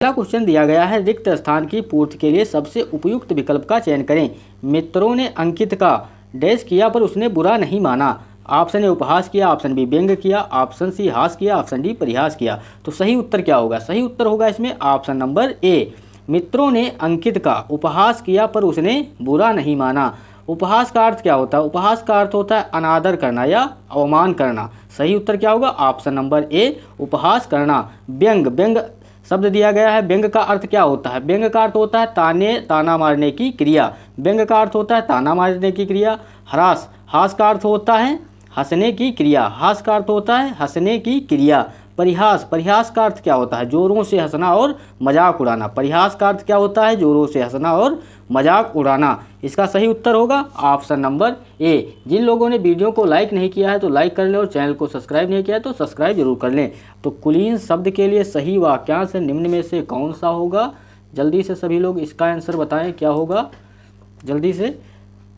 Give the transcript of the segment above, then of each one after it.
पहला क्वेश्चन दिया गया है, रिक्त स्थान की पूर्ति के लिए सबसे उपयुक्त विकल्प का चयन करें। मित्रों ने अंकित का डैश किया पर उसने बुरा नहीं माना। ऑप्शन ए उपहास किया, ऑप्शन बी व्यंग किया, ऑप्शन सी हास किया, ऑप्शन डी परिहास किया। तो सही उत्तर क्या होगा? सही उत्तर होगा इसमें ऑप्शन नंबर ए। मित्रों ने अंकित का उपहास किया पर उसने बुरा नहीं माना। उपहास का अर्थ क्या होता है? उपहास का अर्थ होता है अनादर करना या अवमान करना। सही उत्तर क्या होगा? ऑप्शन नंबर ए, उपहास करना। व्यंग, व्यंग शब्द दिया गया है। व्यंग का अर्थ क्या होता है? व्यंग का अर्थ होता है ताना मारने की क्रिया। व्यंग का अर्थ होता है ताना मारने की क्रिया। ह्रास, हास का अर्थ होता है हंसने की क्रिया। हास का अर्थ होता है हंसने की क्रिया। परिहास, परिहास का अर्थ क्या होता है? जोरों से हंसना और मजाक उड़ाना। परिहास का अर्थ क्या होता है? जोरों से हंसना और मजाक उड़ाना। इसका सही उत्तर होगा ऑप्शन नंबर ए। जिन लोगों ने वीडियो को लाइक नहीं किया है तो लाइक कर लें और चैनल को सब्सक्राइब नहीं किया है तो सब्सक्राइब जरूर कर लें। तो कुलीन शब्द के लिए सही वाक्यांश निम्न में से कौन सा होगा? जल्दी से सभी लोग इसका आंसर बताएं क्या होगा जल्दी से।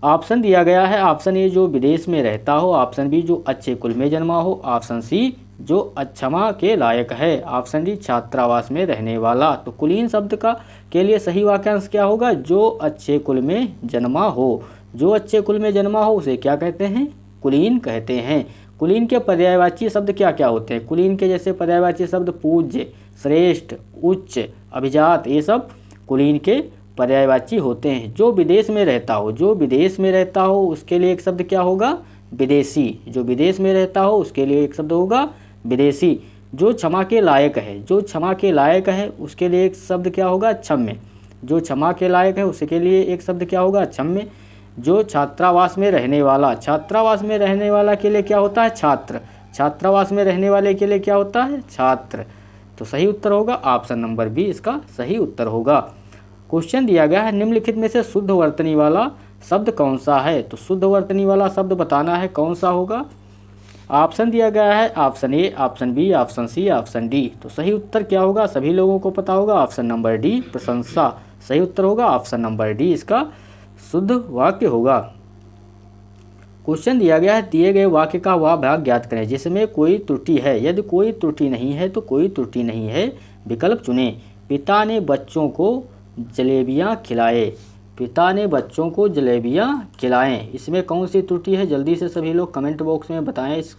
ऑप्शन दिया गया है, ऑप्शन ए जो विदेश में रहता हो, ऑप्शन बी जो अच्छे कुल में जन्मा हो, ऑप्शन सी जो अक्षमा के लायक है, ऑप्शन डी छात्रावास में रहने वाला। तो कुलीन शब्द का के लिए सही वाक्यांश क्या होगा? जो अच्छे कुल में जन्मा हो। जो अच्छे कुल में जन्मा हो उसे क्या कहते हैं? कुलीन कहते हैं। कुलीन के पर्यायवाची शब्द क्या क्या होते हैं? कुलीन के जैसे पर्यायवाची शब्द पूज्य, श्रेष्ठ, उच्च, अभिजात, ये सब कुलीन के पर्यायवाची होते हैं। जो विदेश में रहता हो, जो विदेश में रहता हो उसके लिए एक शब्द क्या होगा? विदेशी। जो विदेश में रहता हो उसके लिए एक शब्द होगा विदेशी। जो क्षमा के लायक है, जो क्षमा के लायक है उसके लिए एक शब्द क्या होगा? क्षम्य। जो क्षमा के लायक है उसके लिए एक शब्द क्या होगा? क्षम्य। जो छात्रावास में रहने वाला, छात्रावास में रहने वाला के लिए क्या होता है? छात्र। छात्रावास में रहने वाले के लिए क्या होता है? छात्र। तो सही उत्तर होगा ऑप्शन नंबर बी, इसका सही उत्तर होगा। क्वेश्चन दिया गया है, निम्नलिखित में से शुद्ध वर्तनी वाला शब्द कौन सा है? तो शुद्ध वर्तनी वाला शब्द बताना है कौन सा होगा। ऑप्शन दिया गया है option A, option B, option C, option D. तो सही उत्तर क्या होगा? सभी लोगों को पता होगा ऑप्शन नंबर डी, प्रशंसा। सही उत्तर होगा ऑप्शन नंबर डी, इसका शुद्ध वाक्य होगा। क्वेश्चन दिया गया है, दिए गए वाक्य का वह भाग ज्ञात करें जिसमें कोई त्रुटि है। यदि कोई त्रुटि नहीं है तो कोई त्रुटि नहीं है विकल्प चुनें। पिता ने बच्चों को जलेबियाँ खिलाए। पिता ने बच्चों को जलेबियाँ खिलाएं, इसमें कौन सी त्रुटि है? जल्दी से सभी लोग कमेंट बॉक्स में बताएं। इस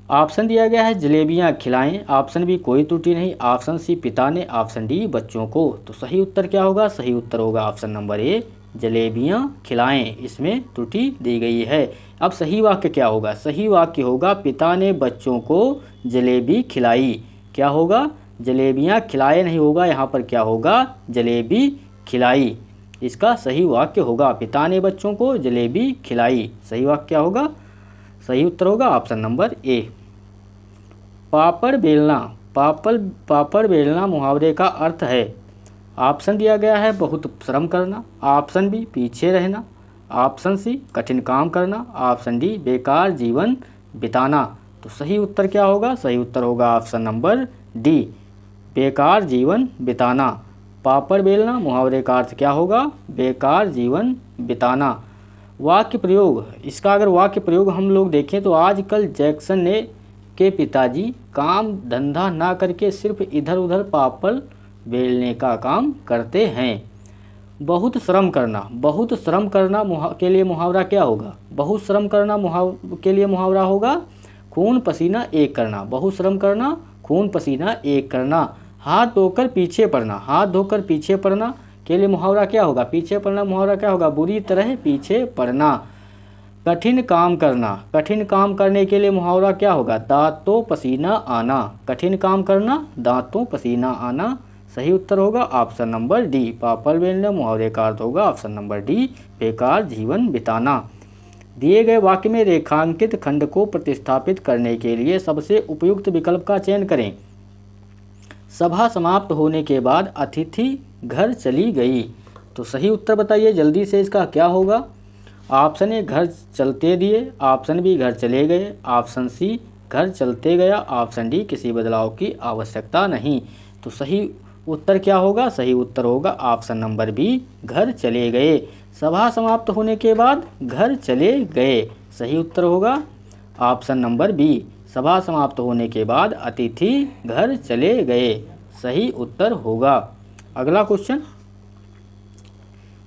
ऑप्शन दिया गया है जलेबियाँ खिलाएं, ऑप्शन बी कोई त्रुटि नहीं, ऑप्शन सी पिता ने, ऑप्शन डी बच्चों को। तो सही उत्तर क्या होगा? सही उत्तर होगा ऑप्शन नंबर ए, जलेबियाँ खिलाएं, इसमें त्रुटि दी गई है। अब सही वाक्य क्या होगा? सही वाक्य होगा पिता ने बच्चों को जलेबी खिलाई। क्या होगा? जलेबियाँ खिलाए नहीं होगा, यहाँ पर क्या होगा? जलेबी खिलाई। इसका सही वाक्य होगा पिता ने बच्चों को जलेबी खिलाई। सही वाक्य क्या होगा? सही उत्तर होगा ऑप्शन नंबर ए। पापड़ बेलना, पापड़ बेलना मुहावरे का अर्थ है। ऑप्शन दिया गया है बहुत श्रम करना, ऑप्शन बी पीछे रहना, ऑप्शन सी कठिन काम करना, ऑप्शन डी बेकार जीवन बिताना। तो सही उत्तर क्या होगा? सही उत्तर होगा ऑप्शन नंबर डी, बेकार जीवन बिताना। पापड़ बेलना मुहावरे का अर्थ क्या होगा? बेकार जीवन बिताना। वाक्य प्रयोग, इसका अगर वाक्य प्रयोग हम लोग देखें तो आजकल जैक्सन ने के पिताजी काम धंधा ना करके सिर्फ इधर उधर पापड़ बेलने का काम करते हैं। बहुत श्रम करना, बहुत श्रम करना के लिए मुहावरा क्या होगा? बहुत श्रम करना के लिए मुहावरा होगा खून पसीना एक करना। बहुत श्रम करना, खून पसीना एक करना। हाथ धोकर पीछे पड़ना, हाथ धोकर पीछे पड़ना के लिए मुहावरा क्या होगा? पीछे पड़ना मुहावरा क्या होगा? बुरी तरह पीछे पड़ना। कठिन काम करना, कठिन काम करने के लिए मुहावरा क्या होगा? दांतों पसीना आना। कठिन काम करना, दांतों पसीना आना। सही उत्तर होगा ऑप्शन नंबर डी, पापड़ बेलना मुहावरे का अर्थ होगा ऑप्शन नंबर डी, बेकार जीवन बिताना। दिए गए वाक्य में रेखांकित खंड को प्रतिस्थापित करने के लिए सबसे उपयुक्त विकल्प का चयन करें। सभा समाप्त होने के बाद अतिथि घर चली गई। तो सही उत्तर बताइए जल्दी से, इसका क्या होगा? ऑप्शन ए घर चलते दिए, ऑप्शन बी घर चले गए, ऑप्शन सी घर चलते गया, ऑप्शन डी किसी बदलाव की आवश्यकता नहीं। तो सही उत्तर क्या होगा? सही उत्तर होगा ऑप्शन नंबर बी, घर चले गए। सभा समाप्त होने के बाद घर चले गए। सही उत्तर होगा ऑप्शन नंबर बी, सभा समाप्त होने के बाद अतिथि घर चले गए। सही उत्तर होगा। अगला क्वेश्चन,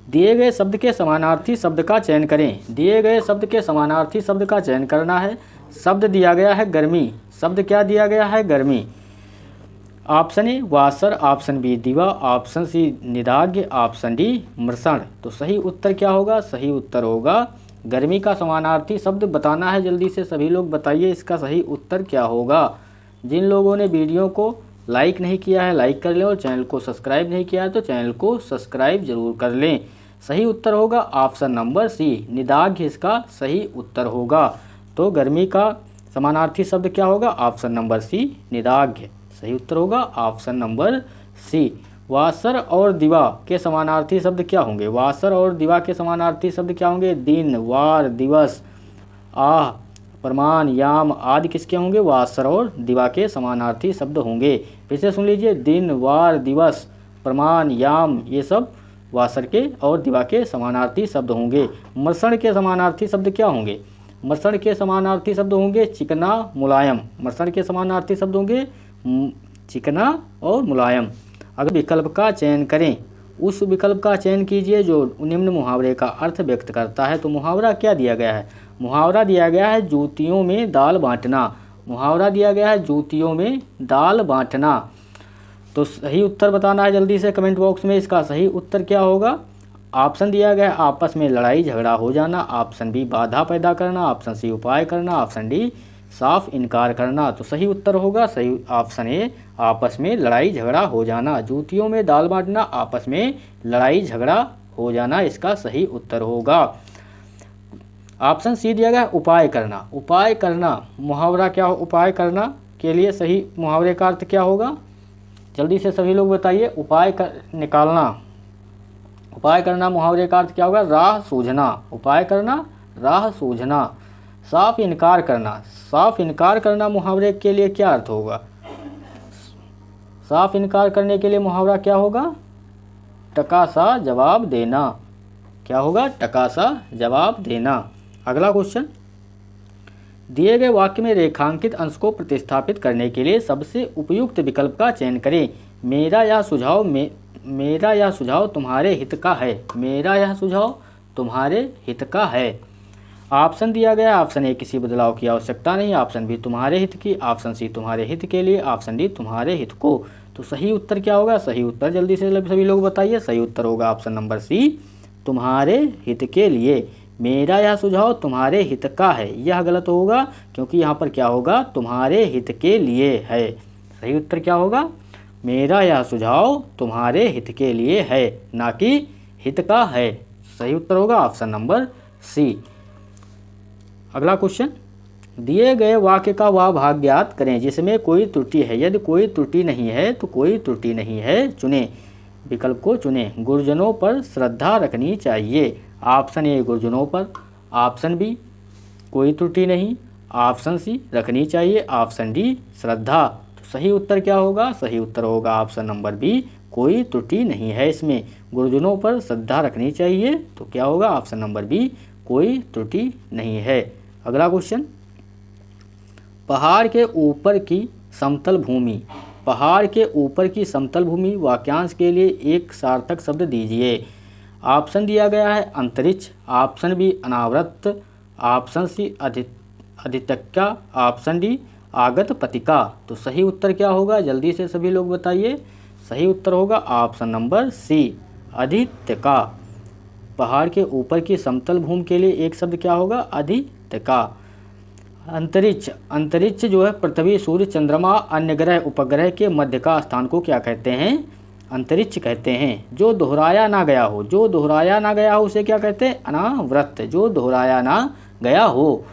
दिए गए शब्द के समानार्थी शब्द का चयन करें। दिए गए शब्द के समानार्थी शब्द का चयन करना है। शब्द दिया गया है गर्मी। शब्द क्या दिया गया है? गर्मी। ऑप्शन ए वासर, ऑप्शन बी दिवा, ऑप्शन सी निदाघ्य, ऑप्शन डी मृषण। तो सही उत्तर क्या होगा? सही उत्तर होगा गर्मी का समानार्थी शब्द बताना है। जल्दी से सभी लोग बताइए इसका सही उत्तर क्या होगा। जिन लोगों ने वीडियो को लाइक नहीं किया है लाइक कर लें, और चैनल को सब्सक्राइब नहीं किया है तो चैनल को सब्सक्राइब जरूर कर लें। सही उत्तर होगा ऑप्शन नंबर सी, निदाघ्य इसका सही उत्तर होगा। तो गर्मी का समानार्थी शब्द क्या होगा? ऑप्शन नंबर सी, निदाघ्य। सही उत्तर होगा ऑप्शन नंबर सी। वासर और दिवा के समानार्थी शब्द क्या होंगे? वासर और दिवा के समानार्थी शब्द क्या होंगे? दिन, वार, दिवस, आह, प्रमाण, याम आदि किसके होंगे? वासर और दिवा के समानार्थी शब्द होंगे। फिर से सुन लीजिए, दिन, वार, दिवस, प्रमाण, याम ये सब वासर के और दिवा के समानार्थी शब्द होंगे। मृषण के समानार्थी शब्द क्या होंगे? मृषण के समानार्थी शब्द होंगे चिकना, मुलायम। मृषण के समानार्थी शब्द होंगे चिकना और मुलायम। अगर विकल्प का चयन करें, उस विकल्प का चयन कीजिए जो निम्न मुहावरे का अर्थ व्यक्त करता है। तो मुहावरा क्या दिया गया है? मुहावरा दिया गया है जूतियों में दाल बांटना। मुहावरा दिया गया है जूतियों में दाल बांटना। तो सही उत्तर बताना है जल्दी से कमेंट बॉक्स में। इसका सही उत्तर क्या होगा? ऑप्शन दिया गया है आपस में लड़ाई झगड़ा हो जाना, ऑप्शन बी बाधा पैदा करना, ऑप्शन सी उपाय करना, ऑप्शन डी साफ इनकार करना। तो सही उत्तर होगा सही ऑप्शन ए, आपस में लड़ाई झगड़ा हो जाना। जूतियों में दाल बांटना, आपस में लड़ाई झगड़ा हो जाना इसका सही उत्तर होगा। ऑप्शन सी दिया गया उपाय करना। उपाय करना मुहावरा क्या हो? उपाय करना के लिए सही मुहावरे का अर्थ क्या होगा? जल्दी से सभी लोग बताइए। उपाय निकालना, उपाय करना मुहावरे का अर्थ क्या होगा? राह सूझना। उपाय करना, राह सूझना। साफ इनकार करना, साफ इनकार करना मुहावरे के लिए क्या अर्थ होगा? साफ इनकार करने के लिए मुहावरा क्या होगा? टका सा जवाब देना। क्या होगा? टका सा जवाब देना। अगला क्वेश्चन, दिए गए वाक्य में रेखांकित अंश को प्रतिस्थापित करने के लिए सबसे उपयुक्त विकल्प का चयन करें। मेरा यह सुझाव तुम्हारे हित का है। मेरा यह सुझाव तुम्हारे हित का है। ऑप्शन दिया गया, ऑप्शन ए किसी बदलाव की आवश्यकता नहीं, ऑप्शन बी तुम्हारे हित की, ऑप्शन सी तुम्हारे हित के लिए, ऑप्शन डी तुम्हारे हित को। तो सही उत्तर क्या होगा? सही उत्तर जल्दी से सभी लोग बताइए। सही उत्तर होगा ऑप्शन नंबर सी, तुम्हारे हित के लिए। मेरा यह सुझाव तुम्हारे हित का है, यह गलत होगा क्योंकि यहाँ पर क्या होगा? तुम्हारे हित के लिए है। सही उत्तर क्या होगा? मेरा यह सुझाव तुम्हारे हित के लिए है, ना कि हित का है। सही उत्तर होगा ऑप्शन नंबर सी। अगला क्वेश्चन, दिए गए वाक्य का वह भाग ज्ञात करें जिसमें कोई त्रुटि है। यदि कोई त्रुटि नहीं है तो कोई त्रुटि नहीं है चुनें। विकल्प को चुनें। गुरुजनों पर श्रद्धा रखनी चाहिए। ऑप्शन ए गुरुजनों पर, ऑप्शन बी कोई त्रुटि नहीं, ऑप्शन सी रखनी चाहिए, ऑप्शन डी श्रद्धा। तो सही उत्तर क्या होगा? सही उत्तर होगा ऑप्शन नंबर बी, कोई त्रुटि नहीं है इसमें। गुरुजनों पर श्रद्धा रखनी चाहिए तो क्या होगा? ऑप्शन नंबर बी, कोई त्रुटि नहीं है। अगला क्वेश्चन, पहाड़ के ऊपर की समतल भूमि। पहाड़ के ऊपर की समतल भूमि वाक्यांश के लिए एक सार्थक शब्द दीजिए। ऑप्शन दिया गया है अंतरिक्ष, ऑप्शन बी अनावृत, ऑप्शन सी अधित्यक्का, ऑप्शन डी आगत पतिका। तो सही उत्तर क्या होगा? जल्दी से सभी लोग बताइए। सही उत्तर होगा ऑप्शन नंबर सी, अधित्यका। पहाड़ के ऊपर की समतल भूमि के लिए एक शब्द क्या होगा? अधित्यका। अंतरिक्ष, अंतरिक्ष जो है पृथ्वी, सूर्य, चंद्रमा, अन्य ग्रह, उपग्रह के मध्य का स्थान को क्या कहते हैं? अंतरिक्ष कहते हैं। जो दोहराया ना गया हो, जो दोहराया ना गया हो उसे क्या कहते हैं? अनावृत, जो दोहराया ना गया हो।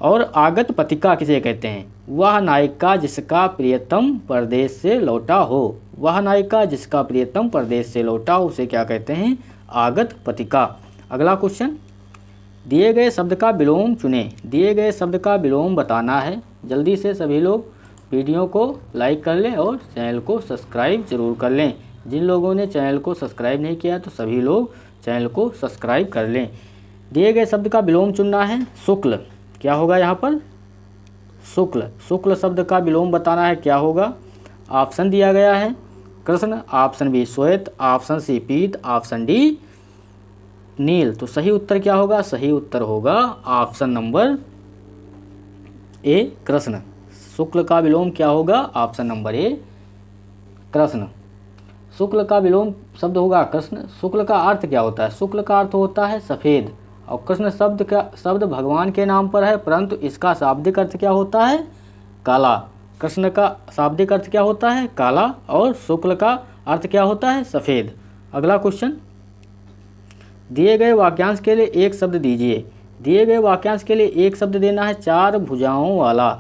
और आगत पतिका किसे कहते हैं? वह नायिका जिसका प्रियतम परदेश से लौटा हो। वह नायिका जिसका प्रियतम परदेश से लौटा हो उसे क्या कहते हैं? आगत पतिका। अगला क्वेश्चन, दिए गए शब्द का विलोम चुनें। दिए गए शब्द का विलोम बताना है। जल्दी से सभी लोग वीडियो को लाइक कर लें और चैनल को सब्सक्राइब जरूर कर लें। जिन लोगों ने चैनल को सब्सक्राइब नहीं किया तो सभी लोग चैनल को सब्सक्राइब कर लें। दिए गए शब्द का विलोम चुनना है। शुक्ल, क्या होगा यहाँ पर? शुक्ल। शुक्ल शब्द का विलोम बताना है, क्या होगा? ऑप्शन दिया गया है कृष्ण, ऑप्शन बी श्वेत, ऑप्शन सी पीत, ऑप्शन डी नील। तो सही उत्तर क्या होगा? सही उत्तर होगा ऑप्शन नंबर ए कृष्ण। शुक्ल का विलोम क्या होगा? ऑप्शन नंबर ए कृष्ण। शुक्ल का विलोम शब्द होगा कृष्ण। शुक्ल का अर्थ क्या होता है? शुक्ल का अर्थ होता है सफ़ेद, और कृष्ण शब्द भगवान के नाम पर है, परंतु इसका शाब्दिक अर्थ क्या होता है? काला। कृष्ण का शाब्दिक अर्थ क्या होता है? काला, और शुक्ल का अर्थ क्या होता है? सफ़ेद। अगला क्वेश्चन, दिए गए वाक्यांश के लिए एक शब्द दीजिए। दिए गए वाक्यांश के लिए एक शब्द देना है, चार भुजाओं वाला।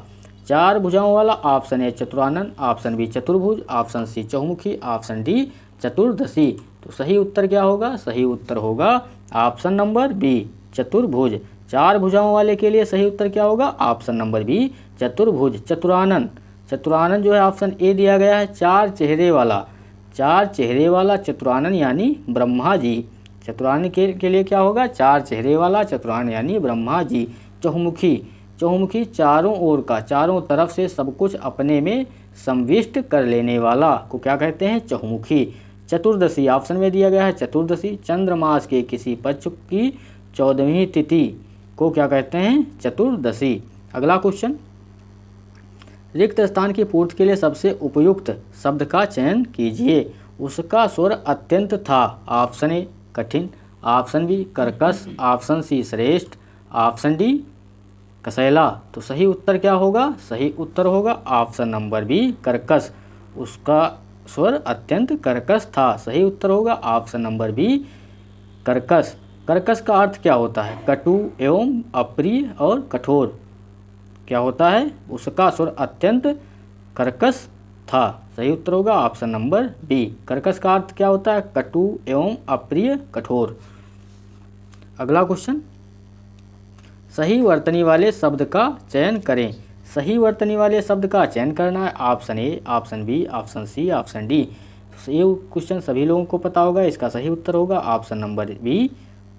चार भुजाओं वाला, ऑप्शन ए चतुरानन, ऑप्शन बी चतुर्भुज, ऑप्शन सी चहुमुखी, ऑप्शन डी चतुर्दशी। तो सही उत्तर क्या होगा? सही उत्तर होगा ऑप्शन नंबर बी चतुर्भुज। चार भुजाओं वाले के लिए सही उत्तर क्या होगा? ऑप्शन नंबर बी चतुर्भुज। चतुरानन, चतुरानन जो है ऑप्शन ए दिया गया है। चार चेहरे वाला, चार चेहरे वाला चतुरानन यानी ब्रह्मा जी। चतुरानन के लिए क्या होगा? चार चेहरे वाला चतुरानन यानी ब्रह्मा जी। चहुमुखी, चहुमुखी चारों ओर का, चारों तरफ से सब कुछ अपने में संविष्ट कर लेने वाला को क्या कहते हैं? चहुमुखी। चतुर्दशी, ऑप्शन में दिया गया है चतुर्दशी। चंद्रमास के किसी पक्ष की 14वीं तिथि को क्या कहते हैं? चतुर्दशी। अगला क्वेश्चन, रिक्त स्थान की पूर्ति के लिए सबसे उपयुक्त शब्द का चयन कीजिए। उसका स्वर अत्यंत था। ऑप्शन ए कठिन, ऑप्शन बी कर्कश, ऑप्शन सी श्रेष्ठ, ऑप्शन डी कसैला। तो सही उत्तर क्या होगा? सही उत्तर होगा ऑप्शन नंबर बी कर्कश। उसका स्वर अत्यंत कर्कश था। सही उत्तर होगा ऑप्शन नंबर बी कर्कश। कर्कश का अर्थ क्या होता है? कटु एवं अप्रिय और कठोर। क्या होता है? उसका स्वर अत्यंत कर्कश था। सही उत्तर होगा ऑप्शन नंबर बी। कर्कश का अर्थ क्या होता है? कटु एवं अप्रिय कठोर। अगला क्वेश्चन, सही वर्तनी वाले शब्द का चयन करें। सही वर्तनी वाले शब्द का चयन करना है, option A, option B, option C, option D. ये क्वेश्चन सभी लोगों को पता होगा। इसका सही उत्तर होगा ऑप्शन नंबर बी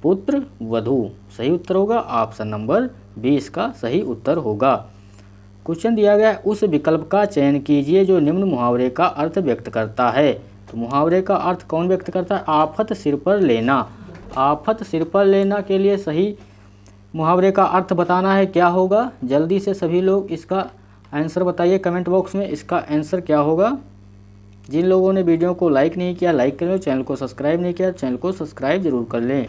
पुत्र वधू। सही उत्तर होगा ऑप्शन नंबर बी, इसका सही उत्तर होगा। क्वेश्चन दिया गया है, उस विकल्प का चयन कीजिए जो निम्न मुहावरे का अर्थ व्यक्त करता है। तो मुहावरे का अर्थ कौन व्यक्त करता है? आफत सिर पर लेना। आफत सिर पर लेना के लिए सही मुहावरे का अर्थ बताना है, क्या होगा? जल्दी से सभी लोग इसका आंसर बताइए कमेंट बॉक्स में। इसका आंसर क्या होगा? जिन लोगों ने वीडियो को लाइक नहीं किया लाइक कर लो, चैनल को सब्सक्राइब नहीं किया चैनल को सब्सक्राइब जरूर कर लें।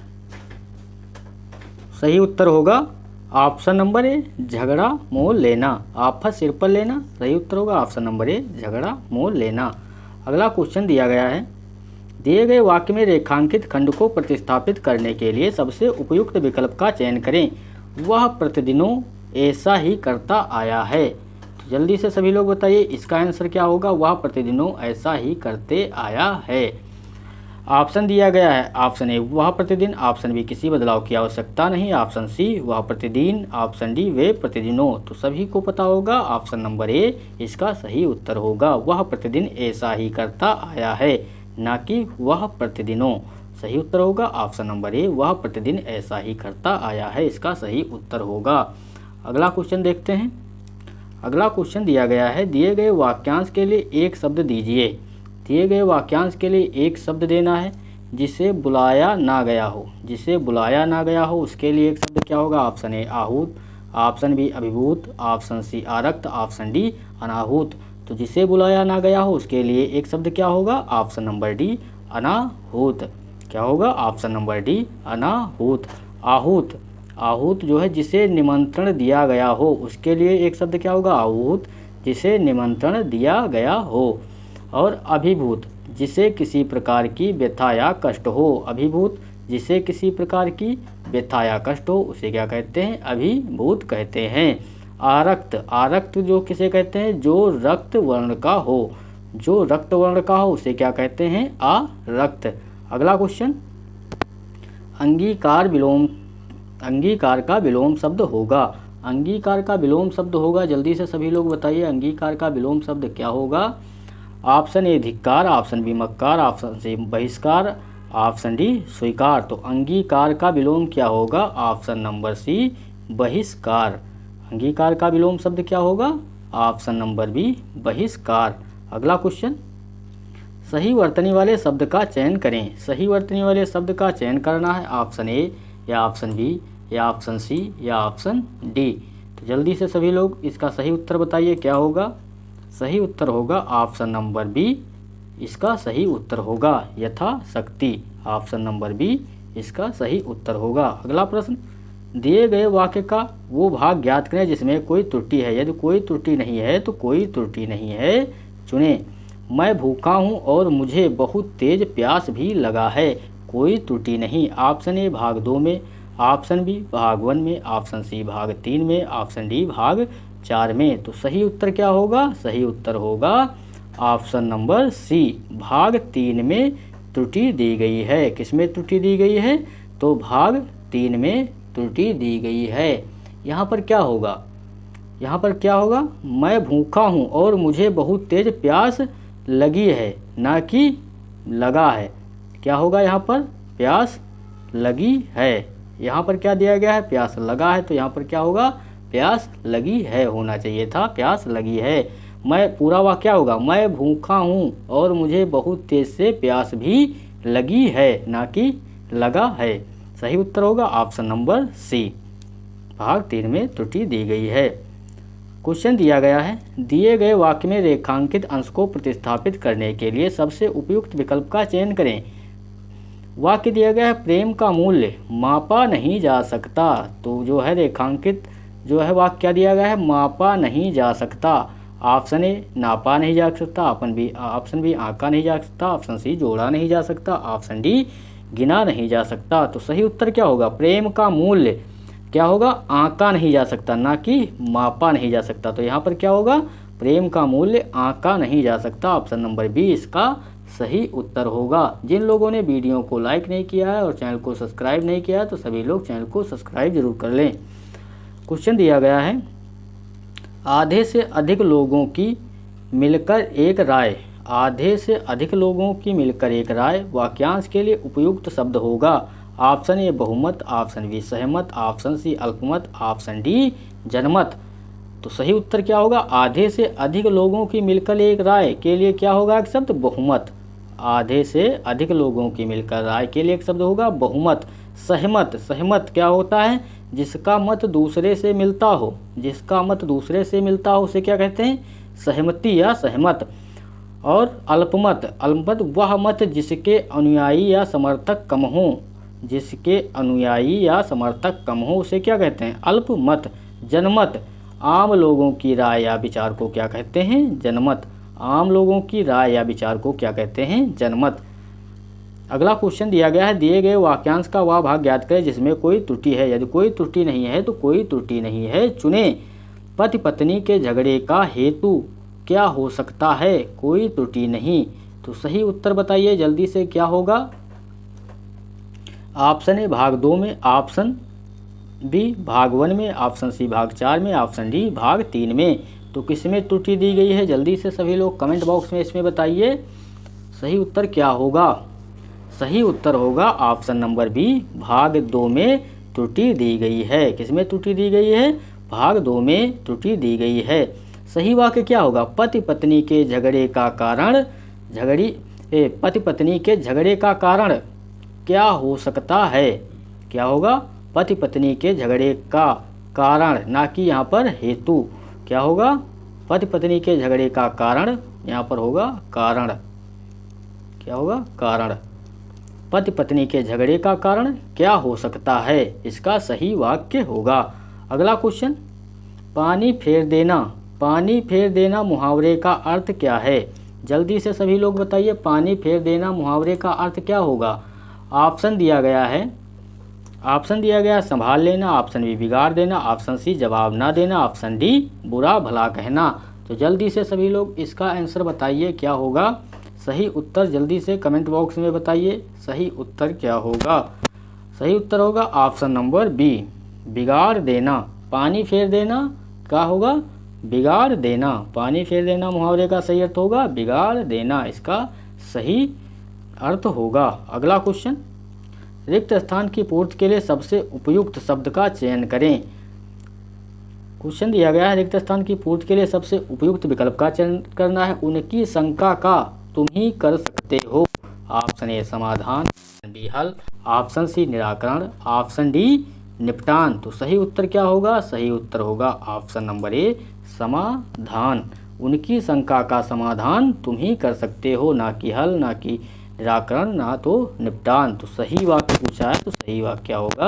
सही उत्तर होगा ऑप्शन नंबर ए झगड़ा मोल लेना। आफत सिर पर लेना, सही उत्तर होगा ऑप्शन नंबर ए झगड़ा मोल लेना। अगला क्वेश्चन दिया गया है, दिए गए वाक्य में रेखांकित खंड को प्रतिस्थापित करने के लिए सबसे उपयुक्त विकल्प का चयन करें। वह प्रतिदिनों ऐसा ही करता आया है। तो जल्दी से सभी लोग बताइए इसका आंसर क्या होगा? वह प्रतिदिनों ऐसा ही करते आया है। ऑप्शन दिया गया है, ऑप्शन ए वह प्रतिदिन, ऑप्शन बी किसी बदलाव की आवश्यकता नहीं, ऑप्शन सी वह प्रतिदिन, ऑप्शन डी वे प्रतिदिनों। तो सभी को पता होगा ऑप्शन नंबर ए इसका सही उत्तर होगा। वह प्रतिदिन ऐसा ही करता आया है, ना कि वह प्रतिदिनों। सही उत्तर होगा ऑप्शन नंबर ए वह प्रतिदिन ऐसा ही करता आया है, इसका सही उत्तर होगा। अगला क्वेश्चन देखते हैं। अगला क्वेश्चन दिया गया है, दिए गए वाक्यांश के लिए एक शब्द दीजिए। दिए गए वाक्यांश के लिए एक शब्द देना है जिसे बुलाया ना गया हो। जिसे बुलाया ना गया हो उसके लिए एक शब्द क्या होगा? ऑप्शन ए आहूत, ऑप्शन बी अभिभूत, ऑप्शन सी आरक्त, ऑप्शन डी अनाहूत। तो जिसे बुलाया ना गया हो उसके लिए एक शब्द क्या होगा? ऑप्शन नंबर डी अनाहूत। क्या होगा? ऑप्शन नंबर डी अनाहूत। आहूत, आहूत जो है जिसे निमंत्रण दिया गया हो उसके लिए एक शब्द क्या होगा? आहूत, जिसे निमंत्रण दिया गया हो। और अभिभूत, जिसे किसी प्रकार की व्यथा या कष्ट हो। अभिभूत, जिसे किसी प्रकार की व्यथा या कष्ट हो उसे क्या कहते हैं? अभिभूत कहते हैं। आरक्त, आरक्त जो किसे कहते हैं? जो रक्त वर्ण का हो। जो रक्त वर्ण का हो उसे क्या कहते हैं? आरक्त। अगला क्वेश्चन, अंगीकार विलोम, अंगीकार का विलोम शब्द होगा। अंगीकार का विलोम शब्द होगा, जल्दी से सभी लोग बताइए अंगीकार का विलोम शब्द क्या होगा? ऑप्शन ए धिक्कार, ऑप्शन बी मक्कार, ऑप्शन सी बहिष्कार, ऑप्शन डी स्वीकार। तो अंगीकार का विलोम क्या होगा? ऑप्शन नंबर सी बहिष्कार। अंगीकार का विलोम शब्द क्या होगा? ऑप्शन नंबर बी बहिष्कार। अगला क्वेश्चन, सही वर्तनी वाले शब्द का चयन करें। सही वर्तनी वाले शब्द का चयन करना है ऑप्शन ए या ऑप्शन बी या ऑप्शन सी या ऑप्शन डी। तो जल्दी से सभी लोग इसका सही उत्तर बताइए क्या होगा। सही उत्तर होगा ऑप्शन नंबर बी, इसका सही उत्तर होगा यथाशक्ति। ऑप्शन नंबर बी इसका सही उत्तर होगा। अगला प्रश्न, दिए गए वाक्य का वो भाग ज्ञात करें जिसमें कोई त्रुटि है। यदि कोई त्रुटि नहीं है तो कोई त्रुटि नहीं है चुनें। मैं भूखा हूँ और मुझे बहुत तेज प्यास भी लगा है, कोई त्रुटि नहीं। ऑप्शन ए भाग 2 में, ऑप्शन बी भाग 1 में, ऑप्शन सी भाग 3 में, ऑप्शन डी भाग 4 में। तो सही उत्तर क्या होगा। सही उत्तर होगा ऑप्शन नंबर सी, भाग 3 में त्रुटि दी गई है। किसमें त्रुटि दी गई है। तो भाग 3 में त्रुटि दी गई है। यहाँ पर क्या होगा। यहाँ पर क्या होगा, मैं भूखा हूँ और मुझे बहुत तेज प्यास लगी है, ना कि लगा है। क्या होगा यहाँ पर, प्यास लगी है। यहाँ पर क्या दिया गया है, प्यास लगा है। तो यहाँ पर क्या होगा, प्यास लगी है होना चाहिए था, प्यास लगी है। मैं पूरा वाक्य क्या होगा, मैं भूखा हूँ और मुझे बहुत तेज से प्यास भी लगी है, ना कि लगा है। सही उत्तर होगा ऑप्शन नंबर सी, भाग 3 में त्रुटि दी गई है। क्वेश्चन दिया गया है, दिए गए वाक्य में रेखांकित अंश को प्रतिस्थापित करने के लिए सबसे उपयुक्त विकल्प का चयन करें। वाक्य दिया गया है, प्रेम का मूल्य मापा नहीं जा सकता। तो जो है रेखांकित जो है वाक्य क्या दिया गया है, मापा नहीं जा सकता। ऑप्शन ए नापा नहीं जा सकता, ऑप्शन बी आंका नहीं जा सकता, ऑप्शन सी जोड़ा नहीं जा सकता, ऑप्शन डी गिना नहीं जा सकता। तो सही उत्तर क्या होगा, प्रेम का मूल्य क्या होगा, आंका नहीं जा सकता, ना कि मापा नहीं जा सकता। तो यहाँ पर क्या होगा, प्रेम का मूल्य आंका नहीं जा सकता। ऑप्शन नंबर बी इसका सही उत्तर होगा। जिन लोगों ने वीडियो को लाइक नहीं किया है और चैनल को सब्सक्राइब नहीं किया है तो सभी लोग चैनल को सब्सक्राइब जरूर कर लें। क्वेश्चन दिया गया है, आधे से अधिक लोगों की मिलकर एक राय, आधे से अधिक लोगों की मिलकर एक राय वाक्यांश के लिए उपयुक्त शब्द होगा। ऑप्शन ए बहुमत, ऑप्शन बी सहमत, ऑप्शन सी अल्पमत, ऑप्शन डी जनमत। तो सही उत्तर क्या होगा, आधे से अधिक लोगों की मिलकर एक राय के लिए क्या होगा एक शब्द, बहुमत। आधे से अधिक लोगों की मिलकर राय के लिए एक शब्द होगा बहुमत। सहमत, सहमत क्या होता है, जिसका मत दूसरे से मिलता हो, जिसका मत दूसरे से मिलता हो उसे क्या कहते हैं, सहमति या सहमत। और अल्पमत, अल्पमत वह मत जिसके अनुयायी या समर्थक कम हो, जिसके अनुयायी या समर्थक कम हो उसे क्या कहते हैं, अल्पमत। जनमत, आम लोगों की राय या विचार को क्या कहते हैं, जनमत। आम लोगों की राय या विचार को क्या कहते हैं, जनमत। अगला क्वेश्चन दिया गया है, दिए गए वाक्यांश का वह भाग ज्ञात करें जिसमें कोई त्रुटि है। यदि कोई त्रुटि नहीं है तो कोई त्रुटि नहीं है चुनें। पति पत्नी के झगड़े का हेतु क्या हो सकता है, कोई त्रुटि नहीं। तो सही उत्तर बताइए जल्दी से क्या होगा। ऑप्शन ए भाग 2 में, ऑप्शन बी भाग 1 में, ऑप्शन सी भाग 4 में, ऑप्शन डी भाग 3 में। तो किसमें त्रुटि दी गई है, जल्दी से सभी लोग कमेंट बॉक्स में इसमें बताइए सही उत्तर क्या होगा। सही उत्तर होगा ऑप्शन नंबर बी, भाग 2 में त्रुटि दी गई है। किसमें त्रुटि दी गई है, भाग 2 में त्रुटि दी गई है। सही वाक्य क्या होगा, पति पत्नी के झगड़े का कारण, पति पत्नी के झगड़े का कारण क्या हो सकता है। क्या होगा, पति पत्नी के झगड़े का कारण, ना कि यहाँ पर हेतु। क्या होगा, पति पत्नी के झगड़े का कारण, यहाँ पर होगा कारण। क्या होगा, कारण। पति पत्नी के झगड़े का कारण क्या हो सकता है, इसका सही वाक्य होगा। अगला क्वेश्चन, पानी फेर देना, पानी फेर देना मुहावरे का अर्थ क्या है। जल्दी से सभी लोग बताइए, पानी फेर देना मुहावरे का अर्थ क्या होगा। ऑप्शन दिया गया है, ऑप्शन दिया गया संभाल लेना, ऑप्शन बी बिगाड़ देना, ऑप्शन सी जवाब ना देना, ऑप्शन डी बुरा भला कहना। तो जल्दी से सभी लोग इसका आंसर बताइए क्या होगा। सही उत्तर जल्दी से कमेंट बॉक्स में बताइए सही उत्तर क्या होगा। सही उत्तर होगा ऑप्शन नंबर बी, बिगाड़ देना। पानी फेर देना क्या होगा, बिगाड़ देना। पानी फेर देना मुहावरे का सही अर्थ होगा बिगाड़ देना, इसका सही अर्थ होगा। अगला क्वेश्चन, रिक्त स्थान की पूर्ति के लिए सबसे उपयुक्त शब्द का चयन करें। क्वेश्चन दिया गया है, रिक्त स्थान की पूर्ति के लिए सबसे उपयुक्त विकल्प का चयन करना है। उनकी शंका का तुम ही कर सकते हो। ऑप्शन ए समाधान, ऑप्शन बी हल, ऑप्शन सी निराकरण, ऑप्शन डी निपटान। तो सही उत्तर क्या होगा? सही उत्तर होगा ऑप्शन नंबर ए समाधान। उनकी शंका का समाधान तुम ही कर सकते हो, ना कि हल, ना कि निराकरण, ना तो निपटान। तो सही वाक्य पूछा है तो सही वाक्य क्या होगा?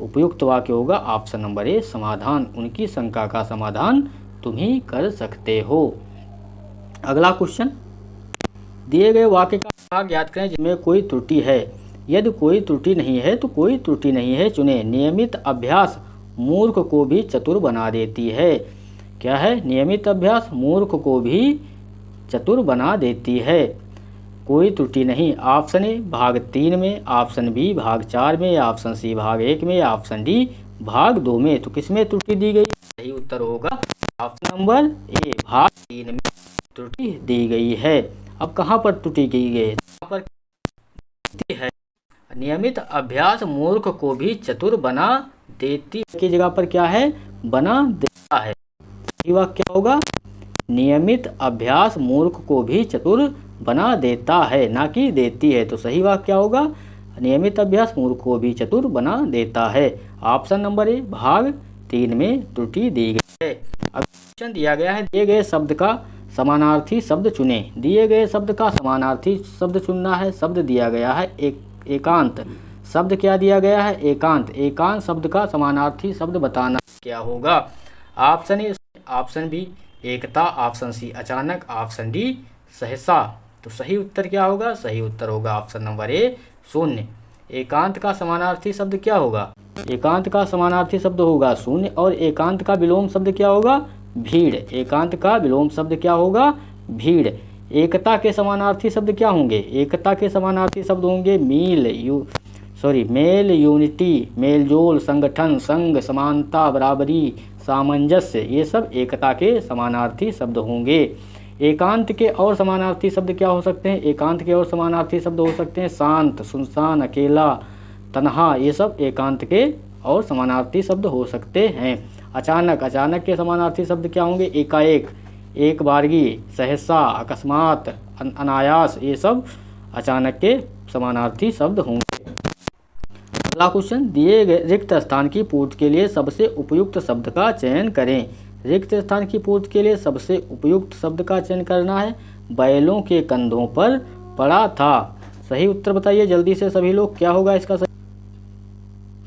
उपयुक्त वाक्य होगा ऑप्शन नंबर ए समाधान। उनकी शंका का समाधान तुम ही कर सकते हो। अगला क्वेश्चन, दिए गए वाक्य का भाग याद करें जिसमें कोई त्रुटि है। यदि कोई त्रुटि नहीं है तो कोई त्रुटि नहीं है चुने। नियमित अभ्यास मूर्ख को भी चतुर बना देती है। क्या है? नियमित अभ्यास मूर्ख को भी चतुर बना देती है। कोई त्रुटि नहीं। ऑप्शन ए भाग 3 में, ऑप्शन बी भाग 4 में, ऑप्शन सी भाग 1 में, ऑप्शन डी भाग 2 में। तो किसमें त्रुटि दी गई? सही उत्तर होगा ऑप्शन नंबर ए भाग 3 में त्रुटि दी गई है। अब कहाँ पर त्रुटि की गई है? यहाँ पर है नियमित अभ्यास मूर्ख को भी चतुर बना देती की जगह पर क्या है? बना देता है। सही वाक्य क्या होगा? नियमित अभ्यास मूर्ख को भी चतुर बना देता है, ना कि देती है। तो सही वाक्य क्या होगा? नियमित अभ्यास मूर्ख को भी चतुर बना देता है। ऑप्शन नंबर ए भाग 3 में त्रुटि दी गई है। अब क्वेश्चन दिया गया है, दिए गए शब्द का समानार्थी शब्द चुने। दिए गए शब्द का समानार्थी शब्द चुनना है। शब्द दिया गया है एकांत। शब्द क्या दिया गया है? एकांत। एकांत शब्द का समानार्थी शब्द बताना क्या होगा? ऑप्शन ए, ऑप्शन बी एकता, ऑप्शन सी अचानक, ऑप्शन डी सहसा। तो सही उत्तर क्या होगा? सही उत्तर होगा ऑप्शन नंबर ए शून्य। एकांत का समानार्थी शब्द क्या होगा? एकांत का समानार्थी शब्द होगा शून्य। और एकांत का विलोम शब्द क्या होगा? भीड़। एकांत का विलोम शब्द क्या होगा? भीड़। एकता के समानार्थी शब्द क्या होंगे? एकता के समानार्थी शब्द होंगे मेल, यूनिटी, मेलजोल, संगठन, संघ, समानता, बराबरी, सामंजस्य। ये सब एकता के समानार्थी शब्द होंगे। एकांत के और समानार्थी शब्द क्या हो सकते हैं? एकांत के और समानार्थी शब्द हो सकते हैं शांत, सुनसान, अकेला, तन्हा। ये सब एकांत के और समानार्थी शब्द हो सकते हैं। अचानक, अचानक के समानार्थी शब्द क्या होंगे? एकाएक, एक बारगी, सहसा, अकस्मात, अनायास। ये सब अचानक के समानार्थी शब्द होंगे। अगला क्वेश्चन, दिए गए रिक्त स्थान की पूर्ति के लिए सबसे उपयुक्त शब्द का चयन करें। रिक्त स्थान की पूर्ति के लिए सबसे उपयुक्त शब्द का चयन करना है। बैलों के कंधों पर पड़ा था। सही उत्तर बताइए जल्दी से सभी लोग, क्या होगा इसका सही?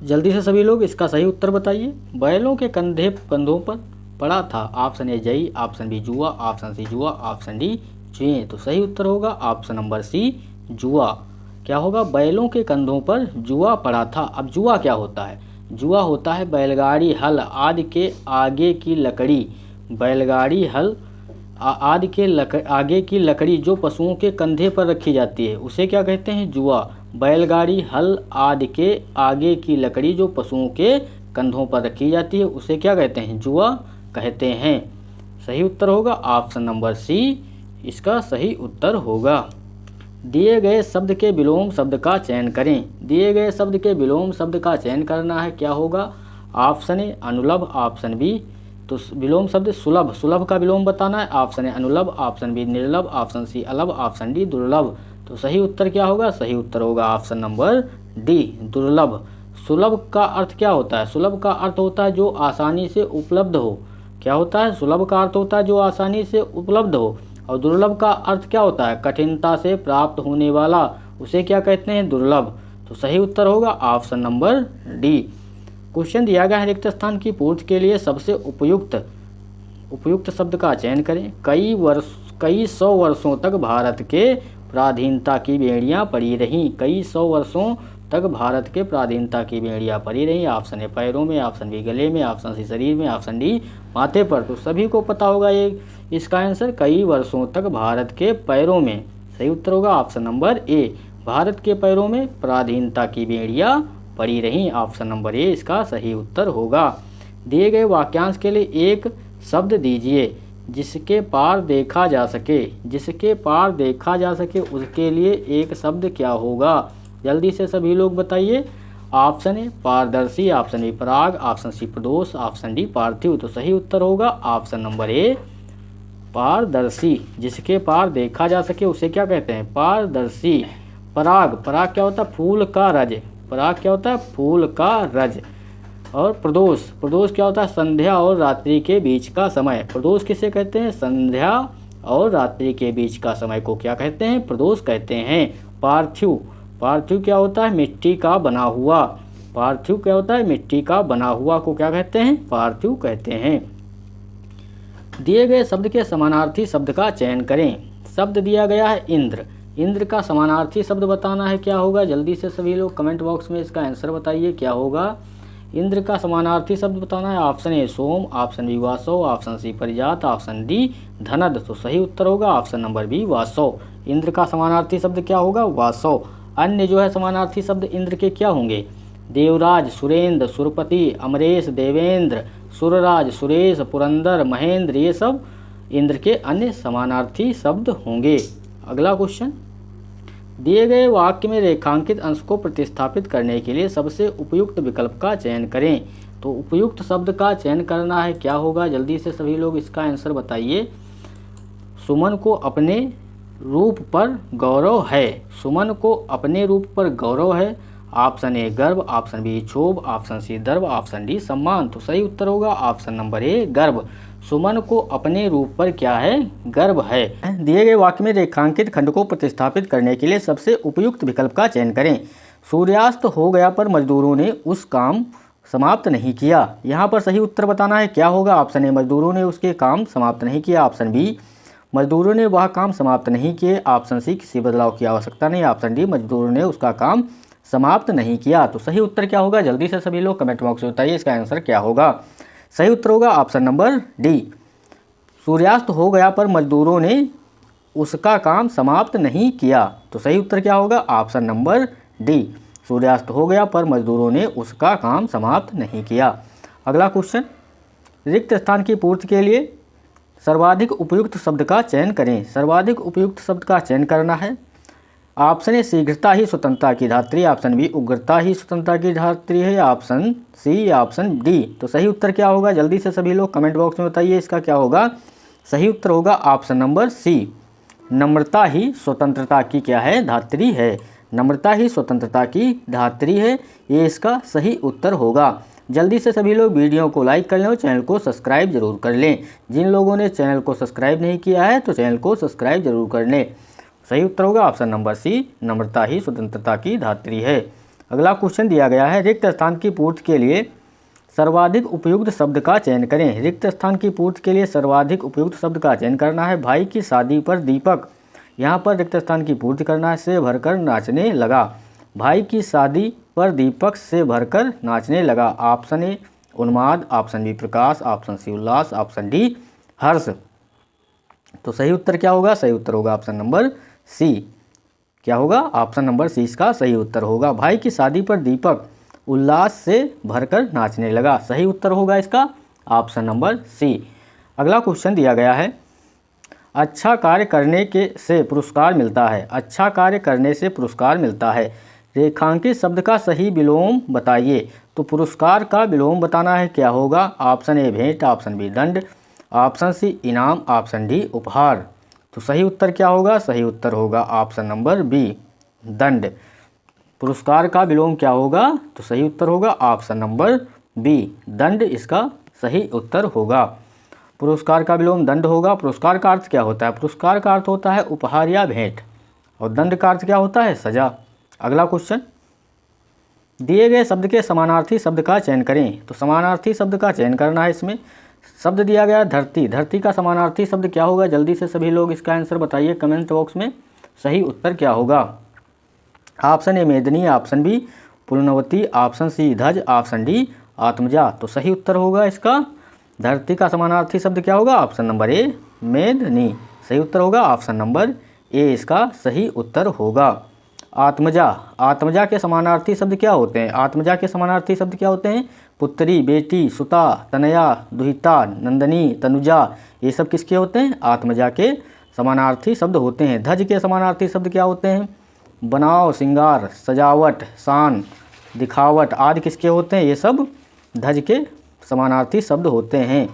जल्दी से सभी लोग इसका सही उत्तर बताइए। बैलों के कंधों पर पड़ा था। ऑप्शन ए जई, ऑप्शन बी जुआ, ऑप्शन सी जुआ, ऑप्शन डी चुए। तो सही उत्तर होगा ऑप्शन नंबर सी जुआ। क्या होगा? बैलों के कंधों पर जुआ पड़ा था। अब जुआ क्या होता है? जुआ होता है बैलगाड़ी, हल आदि के आगे की लकड़ी। बैलगाड़ी, हल आदि के आगे की लकड़ी जो पशुओं के कंधे पर रखी जाती है उसे क्या कहते हैं? जुआ। बैलगाड़ी, हल आदि के आगे की लकड़ी जो पशुओं के कंधों पर रखी जाती है उसे क्या कहते हैं? जुआ कहते हैं। सही उत्तर होगा ऑप्शन नंबर सी, इसका सही उत्तर होगा। दिए गए शब्द के विलोम शब्द का चयन करें। दिए गए शब्द के विलोम शब्द का चयन करना है। क्या होगा? ऑप्शन ए अनुलभ, ऑप्शन बी तो विलोम शब्द सुलभ, सुलभ का विलोम बताना है। ऑप्शन ए अनुलभ, ऑप्शन बी निर्लभ, ऑप्शन सी अलभ, ऑप्शन डी दुर्लभ। तो सही उत्तर क्या होगा? सही उत्तर होगा ऑप्शन नंबर डी दुर्लभ। सुलभ का अर्थ क्या होता है? सुलभ का अर्थ होता है जो आसानी से उपलब्ध हो। क्या होता है? सुलभ का अर्थ होता है जो आसानी से उपलब्ध हो। और दुर्लभ का अर्थ क्या होता है? कठिनता से प्राप्त होने वाला, उसे क्या कहते हैं? दुर्लभ। तो सही उत्तर होगा ऑप्शन नंबर डी। क्वेश्चन दिया गया है, रिक्त स्थान की पूर्ति के लिए सबसे उपयुक्त शब्द का चयन करें। कई सौ वर्षों तक भारत के पराधीनता की बेड़ियां पड़ी रहीं। कई सौ वर्षों तक भारत के पराधीनता की बेड़ियां पड़ी रहीं। ऑप्शन ए पैरों में, ऑप्शन बी गले में, ऑप्शन सी शरीर में, ऑप्शन डी माथे पर। तो सभी को पता होगा ये इसका आंसर कई वर्षों तक भारत के पैरों में। सही उत्तर होगा ऑप्शन नंबर ए, भारत के पैरों में पराधीनता की बेड़ियां पड़ी रहीं। ऑप्शन नंबर ए इसका सही उत्तर होगा। दिए गए वाक्यांश के लिए एक शब्द दीजिए जिसके पार देखा जा सके। जिसके पार देखा जा सके उसके लिए एक शब्द क्या होगा? जल्दी से सभी लोग बताइए। ऑप्शन ए पारदर्शी, ऑप्शन बी पराग, ऑप्शन सी प्रदोष, ऑप्शन डी पार्थिव। तो सही उत्तर होगा ऑप्शन नंबर ए पारदर्शी, जिसके पार देखा जा सके उसे क्या कहते हैं? पारदर्शी। पराग, पराग क्या होता है? फूल का रज, पराग क्या होता है? फूल का रज। और प्रदोष, प्रदोष क्या होता है? संध्या और रात्रि के बीच का समय। प्रदोष किसे कहते हैं? संध्या और रात्रि के बीच का समय को क्या कहते हैं? प्रदोष कहते हैं। पार्थिव, पार्थिव क्या होता है? मिट्टी का बना हुआ। पार्थिव क्या होता है? मिट्टी का बना हुआ को क्या कहते हैं? पार्थिव कहते हैं। दिए गए शब्द के समानार्थी शब्द का चयन करें। शब्द दिया गया है इंद्र, इंद्र का समानार्थी शब्द बताना है, क्या होगा? जल्दी से सभी लोग कमेंट बॉक्स में इसका आंसर बताइए, क्या होगा? इंद्र का समानार्थी शब्द बताना है। ऑप्शन ए सोम, ऑप्शन बी वासव, ऑप्शन सी परिजात, ऑप्शन डी धनद। तो सही उत्तर होगा ऑप्शन नंबर बी वासव। इंद्र का समानार्थी शब्द क्या होगा? वासव। अन्य जो है समानार्थी शब्द इंद्र के क्या होंगे? देवराज, सुरेंद्र, सुरपति, अमरेश, देवेंद्र, सुरराज, सुरेश, पुरंदर, महेंद्र, ये सब इंद्र के अन्य समानार्थी शब्द होंगे। अगला क्वेश्चन, दिए गए वाक्य में रेखांकित अंश को प्रतिस्थापित करने के लिए सबसे उपयुक्त विकल्प का चयन करें। तो उपयुक्त शब्द का चयन करना है, क्या होगा? जल्दी से सभी लोग इसका आंसर बताइए। सुमन को अपने रूप पर गौरव है, सुमन को अपने रूप पर गौरव है। ऑप्शन ए गर्व, ऑप्शन बी क्षोभ, ऑप्शन सी गर्व, ऑप्शन डी सम्मान। तो सही उत्तर होगा ऑप्शन नंबर ए गर्व। सुमन को अपने रूप पर क्या है? गर्व है। दिए गए वाक्य में रेखांकित खंड को प्रतिस्थापित करने के लिए सबसे उपयुक्त विकल्प का चयन करें। सूर्यास्त हो गया पर मजदूरों ने उस काम समाप्त नहीं किया। यहाँ पर सही उत्तर बताना है, क्या होगा? ऑप्शन ए मजदूरों ने उसके काम समाप्त नहीं किया, ऑप्शन बी मजदूरों ने वह काम समाप्त नहीं किए, ऑप्शन सी किसी बदलाव की आवश्यकता नहीं, ऑप्शन डी मजदूरों ने उसका काम समाप्त नहीं किया। तो सही उत्तर क्या होगा? जल्दी से सभी लोग कमेंट बॉक्स में बताइए, इसका आंसर क्या होगा? सही उत्तर होगा ऑप्शन नंबर डी। सूर्यास्त हो गया पर मजदूरों ने उसका काम समाप्त नहीं किया। तो सही उत्तर क्या होगा? Option number D. सूर्यास्त हो गया पर मजदूरों ने उसका काम समाप्त नहीं किया। अगला क्वेश्चन, रिक्त स्थान की पूर्ति के लिए सर्वाधिक उपयुक्त शब्द का चयन करें। सर्वाधिक उपयुक्त शब्द का चयन करना है। ऑप्शन ए शीघ्रता ही स्वतंत्रता की धात्री, ऑप्शन बी उग्रता ही स्वतंत्रता की धात्री है, ऑप्शन सी, ऑप्शन डी। तो सही उत्तर क्या होगा? जल्दी से सभी लोग कमेंट बॉक्स में बताइए, इसका क्या होगा? सही उत्तर होगा ऑप्शन नंबर सी, नम्रता ही स्वतंत्रता की क्या है? धात्री है। नम्रता ही स्वतंत्रता की धात्री है, ये इसका सही उत्तर होगा। जल्दी से सभी लोग वीडियो को लाइक कर लें और चैनल को सब्सक्राइब जरूर कर लें। जिन लोगों ने चैनल को सब्सक्राइब नहीं किया है तो चैनल को सब्सक्राइब जरूर कर लें। सही उत्तर होगा ऑप्शन नंबर सी, नम्रता ही स्वतंत्रता की धात्री है। अगला क्वेश्चन दिया गया है, रिक्त स्थान की पूर्ति के लिए सर्वाधिक उपयुक्त शब्द का चयन करें। रिक्त स्थान की पूर्ति के लिए सर्वाधिक उपयुक्त शब्द का चयन करना है। भाई की शादी पर दीपक, यहाँ पर रिक्त स्थान की पूर्ति करना है। से भरकर नाचने लगा, भाई की शादी पर दीपक से भरकर नाचने लगा। ऑप्शन ए उन्माद, ऑप्शन बी प्रकाश, ऑप्शन सी उल्लास, ऑप्शन डी हर्ष। तो सही उत्तर क्या होगा? सही उत्तर होगा ऑप्शन नंबर सी। क्या होगा? ऑप्शन नंबर सी इसका सही उत्तर होगा। भाई की शादी पर दीपक उल्लास से भरकर नाचने लगा। सही उत्तर होगा इसका ऑप्शन नंबर सी। अगला क्वेश्चन दिया गया है, अच्छा कार्य करने के से पुरस्कार मिलता है। अच्छा कार्य करने से पुरस्कार मिलता है। रेखांकित शब्द का सही विलोम बताइए। तो पुरस्कार का विलोम बताना है, क्या होगा? ऑप्शन ए भेंट, ऑप्शन बी दंड, ऑप्शन सी इनाम, ऑप्शन डी उपहार। तो सही उत्तर क्या होगा? सही उत्तर होगा ऑप्शन नंबर बी दंड। पुरस्कार का विलोम क्या होगा? तो सही उत्तर होगा ऑप्शन नंबर बी दंड, इसका सही उत्तर होगा। पुरस्कार का विलोम दंड होगा। पुरस्कार का अर्थ क्या होता है? पुरस्कार का अर्थ होता है उपहार या भेंट, और दंड का अर्थ क्या होता है? सजा। अगला क्वेश्चन, दिए गए शब्द के समानार्थी शब्द का चयन करें। तो समानार्थी शब्द का चयन करना है। इसमें शब्द दिया गया धरती, धरती का समानार्थी शब्द क्या होगा? जल्दी से सभी लोग इसका आंसर बताइए कमेंट बॉक्स में, सही उत्तर क्या होगा? ऑप्शन ए मेदनी, ऑप्शन बी पुलनवती, ऑप्शन सी धज, ऑप्शन डी आत्मजा। तो सही उत्तर होगा इसका धरती का समानार्थी शब्द क्या होगा? ऑप्शन नंबर ए मेदनी। सही उत्तर होगा ऑप्शन नंबर ए, इसका सही उत्तर होगा। आत्मजा, आत्मजा के समानार्थी शब्द क्या होते हैं? आत्मजा के समानार्थी शब्द क्या होते हैं? पुत्री, बेटी, सुता, तनया, दुहिता, नंदनी, तनुजा, ये सब किसके होते हैं? आत्मजा के समानार्थी शब्द होते हैं। धज के समानार्थी शब्द क्या होते हैं? बनाव, श्रृंगार, सजावट, शान, दिखावट आदि किसके होते हैं? ये सब धज के समानार्थी शब्द होते हैं।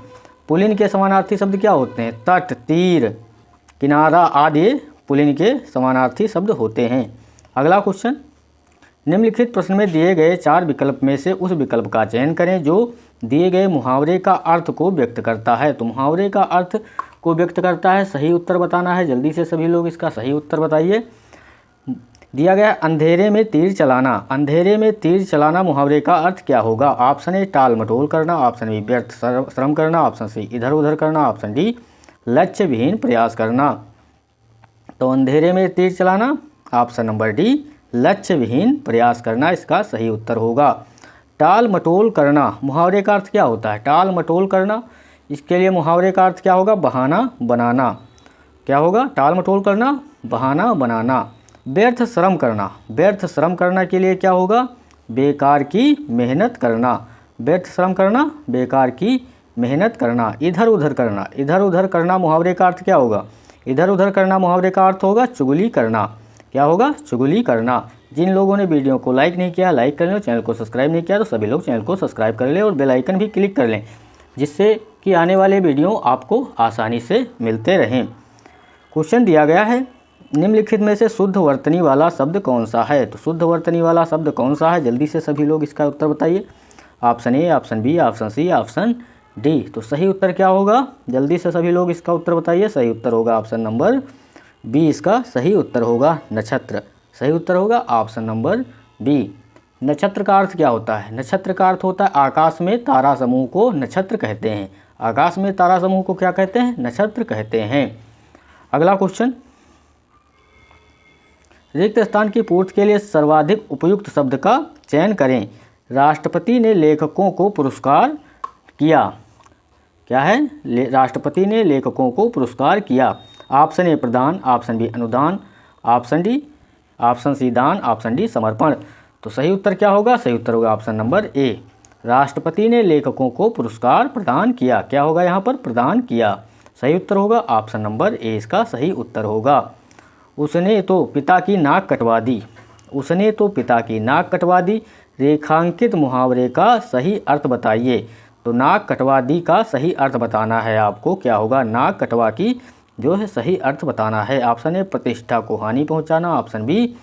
पुलिन के समानार्थी शब्द क्या होते हैं? तट, तीर, किनारा आदि पुलिन के समानार्थी शब्द होते हैं। अगला क्वेश्चन, निम्नलिखित प्रश्न में दिए गए 4 विकल्प में से उस विकल्प का चयन करें जो दिए गए मुहावरे का अर्थ को व्यक्त करता है। तो मुहावरे का अर्थ को व्यक्त करता है, सही उत्तर बताना है। जल्दी से सभी लोग इसका सही उत्तर बताइए। दिया गया अंधेरे में तीर चलाना। अंधेरे में तीर चलाना मुहावरे का अर्थ क्या होगा? ऑप्शन ए टाल मटोल करना, ऑप्शन बी व्यर्थ श्रम करना, ऑप्शन सी इधर उधर करना, ऑप्शन डी लक्ष्य विहीन प्रयास करना। तो अंधेरे में तीर चलाना, ऑप्शन नंबर डी लक्ष्य विहीन प्रयास करना इसका सही उत्तर होगा। टाल मटोल करना मुहावरे का अर्थ क्या होता है? टाल मटोल करना, इसके लिए मुहावरे का अर्थ क्या होगा? बहाना बनाना। क्या होगा? टाल मटोल करना, बहाना बनाना। व्यर्थ श्रम करना, व्यर्थ श्रम करना के लिए क्या होगा? बेकार की मेहनत करना। व्यर्थ श्रम करना, बेकार की मेहनत करना। इधर उधर करना, इधर उधर करना मुहावरे का अर्थ क्या होगा? इधर उधर करना मुहावरे का अर्थ होगा चुगली करना। क्या होगा? चुगली करना। जिन लोगों ने वीडियो को लाइक नहीं किया लाइक कर लें, चैनल को सब्सक्राइब नहीं किया तो सभी लोग चैनल को सब्सक्राइब कर लें और बेल आइकन भी क्लिक कर लें, जिससे कि आने वाले वीडियो आपको आसानी से मिलते रहें। क्वेश्चन दिया गया है, निम्नलिखित में से शुद्ध वर्तनी वाला शब्द कौन सा है? तो शुद्ध वर्तनी वाला शब्द कौन सा है? जल्दी से सभी लोग इसका उत्तर बताइए। Option A, option B, option C, option D. तो सही उत्तर क्या होगा? जल्दी से सभी लोग इसका उत्तर बताइए। सही उत्तर होगा ऑप्शन नंबर बी, इसका सही उत्तर होगा नक्षत्र। सही उत्तर होगा ऑप्शन नंबर बी। नक्षत्र का अर्थ क्या होता है? नक्षत्र का अर्थ होता है आकाश में तारा समूह को नक्षत्र कहते हैं। आकाश में तारा समूह को क्या कहते हैं? नक्षत्र कहते हैं। अगला क्वेश्चन, रिक्त स्थान की पूर्ति के लिए सर्वाधिक उपयुक्त शब्द का चयन करें। राष्ट्रपति ने लेखकों को पुरस्कार किया। क्या है? राष्ट्रपति ने लेखकों को पुरस्कार किया। ऑप्शन ए प्रदान, ऑप्शन बी अनुदान, ऑप्शन सी दान, ऑप्शन डी समर्पण। तो सही उत्तर क्या होगा? सही उत्तर होगा ऑप्शन नंबर ए, राष्ट्रपति ने लेखकों को पुरस्कार प्रदान किया। क्या होगा यहाँ पर? प्रदान किया। सही उत्तर होगा ऑप्शन नंबर ए, इसका सही उत्तर होगा। उसने तो पिता की नाक कटवा दी। उसने तो पिता की नाक कटवा दी। रेखांकित मुहावरे का सही अर्थ बताइए। तो नाक कटवा दी का सही अर्थ बताना है आपको। क्या होगा? नाक कटवा की जो है सही अर्थ बताना है। ऑप्शन ए प्रतिष्ठा को हानि पहुंचाना, ऑप्शन बी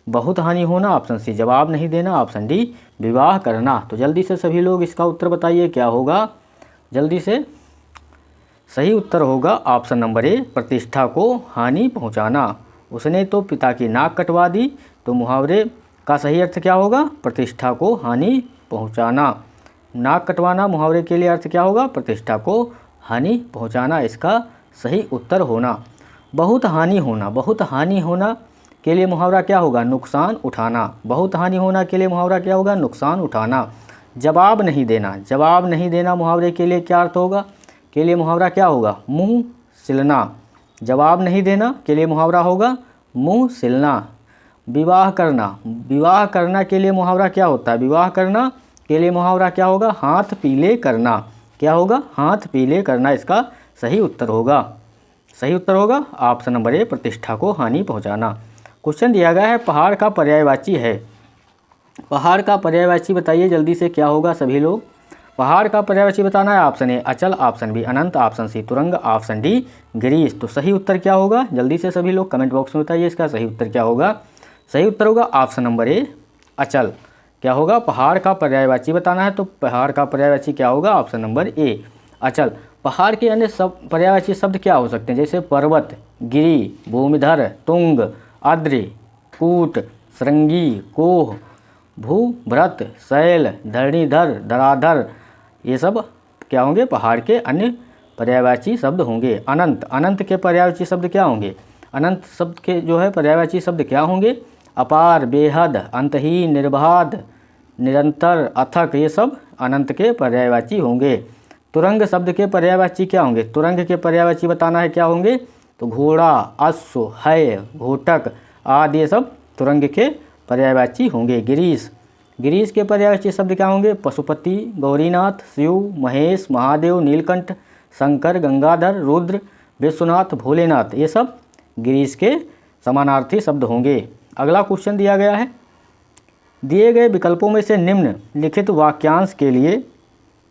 बहुत हानि होना, ऑप्शन सी जवाब नहीं देना, ऑप्शन डी विवाह करना। तो जल्दी से सभी लोग इसका उत्तर बताइए। क्या होगा? जल्दी से सही उत्तर होगा ऑप्शन नंबर ए प्रतिष्ठा को हानि पहुंचाना। उसने तो पिता की नाक कटवा दी। तो मुहावरे का सही अर्थ क्या होगा? प्रतिष्ठा को हानि पहुंचाना। नाक कटवाना मुहावरे के लिए अर्थ क्या होगा? प्रतिष्ठा को हानि पहुंचाना इसका सही उत्तर होना। बहुत हानि होना, बहुत हानि होना के लिए मुहावरा क्या होगा? नुकसान उठाना। बहुत हानि होना के लिए मुहावरा क्या होगा? नुकसान उठाना। जवाब नहीं देना, जवाब नहीं देना मुहावरे के लिए क्या अर्थ होगा? के लिए मुहावरा क्या होगा? मुंह सिलना। जवाब नहीं देना के लिए मुहावरा होगा मुंह सिलना। विवाह करना, विवाह करना के लिए मुहावरा क्या होता है? विवाह करना के लिए मुहावरा क्या होगा? हाथ पीले करना। क्या होगा? हाथ पीले करना इसका सही उत्तर होगा। सही उत्तर होगा ऑप्शन नंबर ए प्रतिष्ठा को हानि पहुंचाना। क्वेश्चन दिया गया है पहाड़ का पर्यायवाची है। पहाड़ का पर्यायवाची बताइए जल्दी से। क्या होगा सभी लोग? पहाड़ का पर्यायवाची बताना है। ऑप्शन ए अचल, ऑप्शन बी अनंत, ऑप्शन सी तुरंग, ऑप्शन डी गिरीश। तो सही उत्तर क्या होगा? जल्दी से सभी लोग कमेंट बॉक्स में बताइए इसका सही उत्तर क्या होगा। सही उत्तर होगा ऑप्शन नंबर ए अचल। क्या होगा? पहाड़ का पर्यायवाची बताना है तो पहाड़ का पर्यायवाची क्या होगा? ऑप्शन नंबर ए अचल। पहाड़ के अन्य सब पर्यायवाची शब्द क्या हो सकते हैं? जैसे पर्वत, गिरी, भूमिधर, तुंग, आद्र, कूट, श्रृंगी, कोह, भूभृत, शैल, धरणीधर, धराधर। ये सब क्या होंगे? पहाड़ के अन्य पर्यायवाची शब्द होंगे। अनंत, अनंत के पर्यायवाची शब्द क्या होंगे? अनंत शब्द के जो है पर्यायवाची शब्द क्या होंगे? अपार, बेहद, अंतहीन, निर्बाध, निरंतर, अथक। ये सब अनंत के पर्यायवाची होंगे। तुरंग शब्द के पर्यायवाची क्या होंगे? तुरंग के पर्यायवाची बताना है क्या होंगे? तो घोड़ा, अश्व, है, घोटक आदि ये सब तुरंग के पर्यायवाची होंगे। गिरीश, गिरीश के पर्यायवाची शब्द क्या होंगे? पशुपति, गौरीनाथ, शिव, महेश, महादेव, नीलकंठ, शंकर, गंगाधर, रुद्र, विश्वनाथ, भोलेनाथ। ये सब गिरीश के समानार्थी शब्द होंगे। अगला क्वेश्चन दिया गया है, दिए गए विकल्पों में से निम्न लिखित वाक्यांश के लिए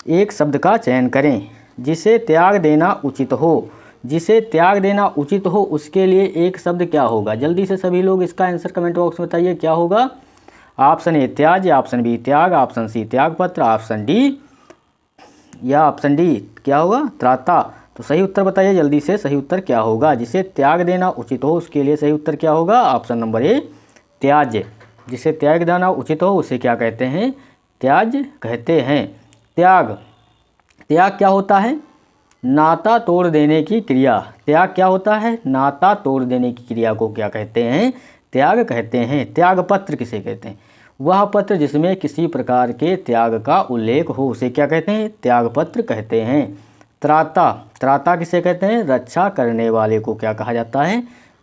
एक शब्द का चयन करें। जिसे त्याग देना उचित हो, जिसे त्याग देना उचित हो उसके लिए एक शब्द क्या होगा? जल्दी से सभी लोग इसका आंसर कमेंट बॉक्स में बताइए क्या होगा। ऑप्शन ए त्याज्य, ऑप्शन बी त्याग, ऑप्शन सी त्यागपत्र, ऑप्शन डी या ऑप्शन डी क्या होगा? त्राता। तो सही उत्तर बताइए जल्दी से, सही उत्तर क्या होगा? जिसे त्याग देना उचित हो उसके लिए सही उत्तर क्या होगा? ऑप्शन नंबर ए त्याज्य। जिसे त्याग देना उचित हो उसे क्या कहते हैं? त्याज्य कहते हैं। त्याग, त्याग क्या होता है? नाता तोड़ देने की क्रिया। त्याग क्या होता है? नाता तोड़ देने की क्रिया को क्या कहते हैं? त्याग कहते हैं। त्यागपत्र किसे कहते हैं? वह पत्र जिसमें किसी प्रकार के त्याग का उल्लेख हो उसे क्या कहते हैं? त्यागपत्र कहते हैं। त्राता, त्राता किसे कहते हैं? रक्षा करने वाले को क्या कहा जाता है?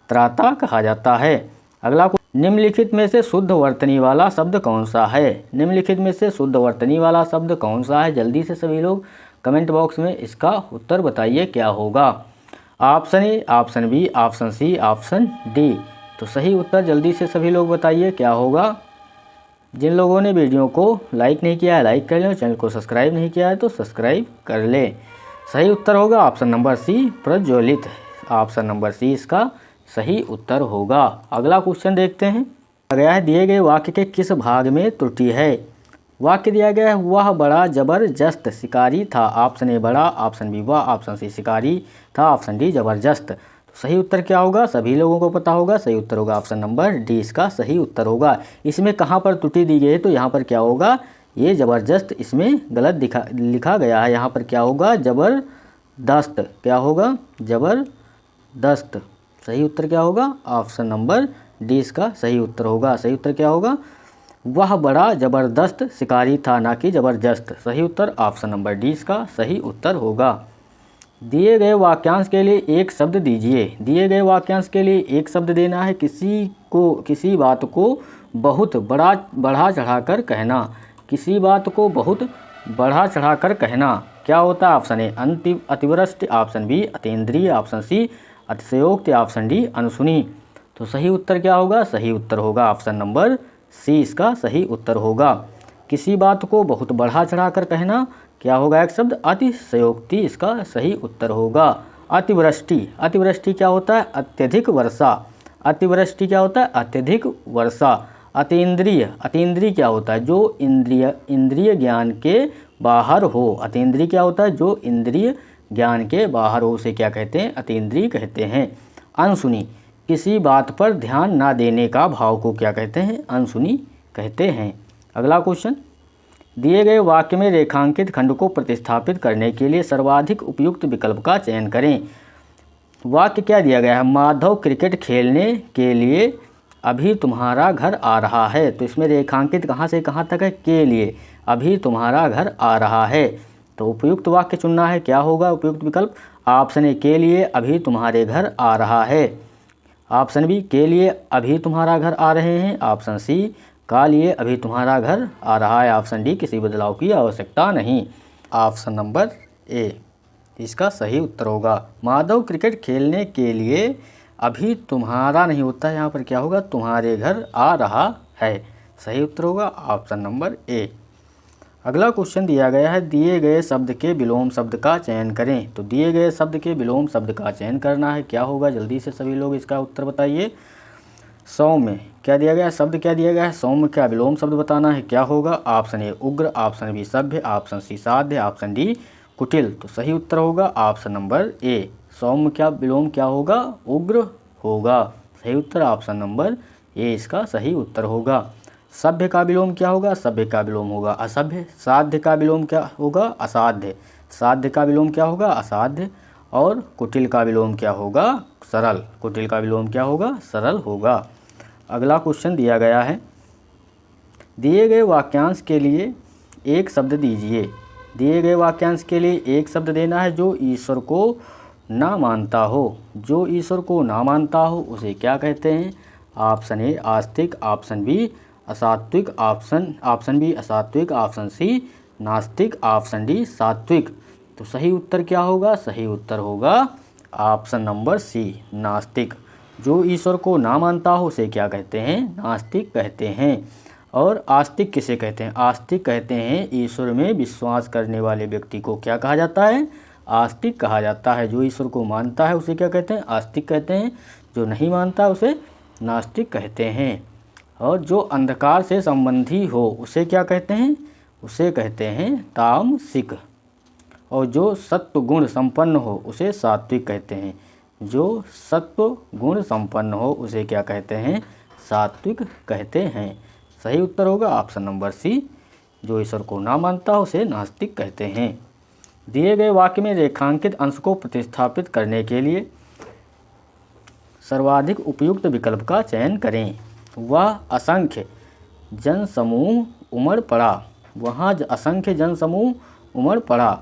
त्राता कहा जाता है। अगला, निम्नलिखित में से शुद्ध वर्तनी वाला शब्द कौन सा है? निम्नलिखित में से शुद्ध वर्तनी वाला शब्द कौन सा है? जल्दी से सभी लोग कमेंट बॉक्स में इसका उत्तर बताइए क्या होगा। Option A, option B, option C, option D. तो सही उत्तर जल्दी से सभी लोग बताइए क्या होगा। जिन लोगों ने वीडियो को लाइक नहीं किया है लाइक कर लें, चैनल को सब्सक्राइब नहीं किया है तो सब्सक्राइब कर लें। सही उत्तर होगा ऑप्शन नंबर सी प्रज्वलित। ऑप्शन नंबर सी इसका सही उत्तर होगा। अगला क्वेश्चन देखते हैं। गया है दिए गए वाक्य के किस भाग में त्रुटि है? वाक्य दिया गया है वह बड़ा जबरदस्त शिकारी था। ऑप्शन ए बड़ा, ऑप्शन बी वह, ऑप्शन सी शिकारी था, ऑप्शन डी जबरदस्त। तो सही उत्तर क्या होगा? सभी लोगों को पता होगा, सही उत्तर होगा ऑप्शन नंबर डी इसका सही उत्तर होगा। इसमें कहाँ पर त्रुटि दी गई है? तो यहाँ पर क्या होगा? ये जबरदस्त इसमें गलत लिखा गया है। यहाँ पर क्या होगा? जबरदस्त। क्या होगा? जबरदस्त। सही उत्तर क्या होगा? ऑप्शन नंबर डी इसका सही उत्तर होगा। सही उत्तर क्या होगा? वह बड़ा जबरदस्त शिकारी था, ना कि जबरदस्त। सही उत्तर ऑप्शन नंबर डी इसका सही उत्तर होगा। दिए गए वाक्यांश के लिए एक शब्द दीजिए। दिए गए वाक्यांश के लिए एक शब्द देना है। किसी बात को बहुत बढ़ा चढ़ाकर कहना। किसी बात को बहुत बढ़ा चढ़ाकर कहना क्या होता है? ऑप्शन ए अतिवृष्टि, ऑप्शन बी अतीन्द्रिय, ऑप्शन सी अतिशयोक्ति, ऑप्शन डी अनसुनी। तो सही उत्तर क्या होगा? सही उत्तर होगा ऑप्शन नंबर सी इसका सही उत्तर होगा। किसी बात को बहुत बढ़ा चढ़ाकर कहना क्या होगा? एक शब्द अतिशयोक्ति इसका सही उत्तर होगा। अतिवृष्टि, अतिवृष्टि क्या होता है? अत्यधिक वर्षा। अतिवृष्टि क्या होता है? अत्यधिक वर्षा। अतीन्द्रिय, अतीन्द्रिय क्या होता है? जो इंद्रिय ज्ञान के बाहर हो। अतीन्द्रिय क्या होता है? जो इंद्रिय ज्ञान के बाहर हो उसे क्या कहते हैं? अतीन्द्रिय कहते हैं। अनसुनी, किसी बात पर ध्यान ना देने का भाव को क्या कहते हैं? अनसुनी कहते हैं। अगला क्वेश्चन। दिए गए वाक्य में रेखांकित खंड को प्रतिस्थापित करने के लिए सर्वाधिक उपयुक्त विकल्प का चयन करें। वाक्य क्या दिया गया है? माधव क्रिकेट खेलने के लिए अभी तुम्हारा घर आ रहा है। तो इसमें रेखांकित कहाँ से कहाँ तक है? के लिए। अभी तुम्हारा घर आ रहा है। तो उपयुक्त वाक्य चुनना है। क्या होगा उपयुक्त विकल्प? ऑप्शन ए के लिए अभी तुम्हारे घर आ रहा है, ऑप्शन बी के लिए अभी तुम्हारा घर आ रहे हैं, ऑप्शन सी का लिए अभी तुम्हारा घर आ रहा है, ऑप्शन डी किसी बदलाव की आवश्यकता नहीं। ऑप्शन नंबर ए इसका सही उत्तर होगा। माधव क्रिकेट खेलने के लिए अभी तुम्हारा नहीं होता है, यहाँ पर क्या होगा? तुम्हारे घर आ रहा है। सही उत्तर होगा ऑप्शन नंबर ए। अगला क्वेश्चन दिया गया है दिए गए शब्द के विलोम शब्द का चयन करें। तो दिए गए शब्द के विलोम शब्द का चयन करना है। क्या होगा? जल्दी से सभी लोग इसका उत्तर बताइए। सौम्य क्या दिया गया है? शब्द क्या दिया गया है? सौम्य का विलोम शब्द बताना है। क्या होगा? ऑप्शन ए उग्र, ऑप्शन बी सभ्य, ऑप्शन सी साध्य, ऑप्शन डी कुटिल। तो सही उत्तर होगा ऑप्शन नंबर ए। सौम्य का विलोम क्या होगा? उग्र होगा। सही उत्तर ऑप्शन नंबर ए इसका सही उत्तर होगा। सभ्य का विलोम क्या होगा? सभ्य का विलोम होगा असभ्य। साध्य का विलोम क्या होगा? असाध्य। साध्य का विलोम क्या होगा? असाध्य। और कुटिल का विलोम क्या होगा? सरल। कुटिल का विलोम क्या होगा? सरल होगा। अगला क्वेश्चन दिया गया है दिए गए वाक्यांश के लिए एक शब्द दीजिए। दिए गए वाक्यांश के लिए एक शब्द देना है जो ईश्वर को ना मानता हो। जो ईश्वर को ना मानता हो उसे क्या कहते हैं? ऑप्शन ए आस्तिक, ऑप्शन बी असात्विक, ऑप्शन बी असात्विक, ऑप्शन सी नास्तिक, ऑप्शन डी सात्विक। तो सही उत्तर क्या होगा? सही उत्तर होगा ऑप्शन नंबर सी नास्तिक। जो ईश्वर को ना मानता हो उसे क्या कहते हैं? नास्तिक कहते हैं। और आस्तिक किसे कहते हैं? आस्तिक कहते हैं ईश्वर में विश्वास करने वाले व्यक्ति को क्या कहा जाता है? आस्तिक कहा जाता है। जो ईश्वर को मानता है उसे क्या कहते हैं? आस्तिक कहते हैं। जो नहीं मानता उसे नास्तिक कहते हैं। और जो अंधकार से संबंधी हो उसे क्या कहते हैं? उसे कहते हैं तामसिक। और जो सत्व गुण संपन्न हो उसे सात्विक कहते हैं। जो सत्व गुण संपन्न हो उसे क्या कहते हैं? सात्विक कहते हैं। सही उत्तर होगा ऑप्शन नंबर सी। जो ईश्वर को ना मानता हो उसे नास्तिक कहते हैं। दिए गए वाक्य में रेखांकित अंश को प्रतिस्थापित करने के लिए सर्वाधिक उपयुक्त विकल्प का चयन करें। वह असंख्य जनसमूह उमड़ पड़ा। वहाँ असंख्य जनसमूह उमड़ पड़ा।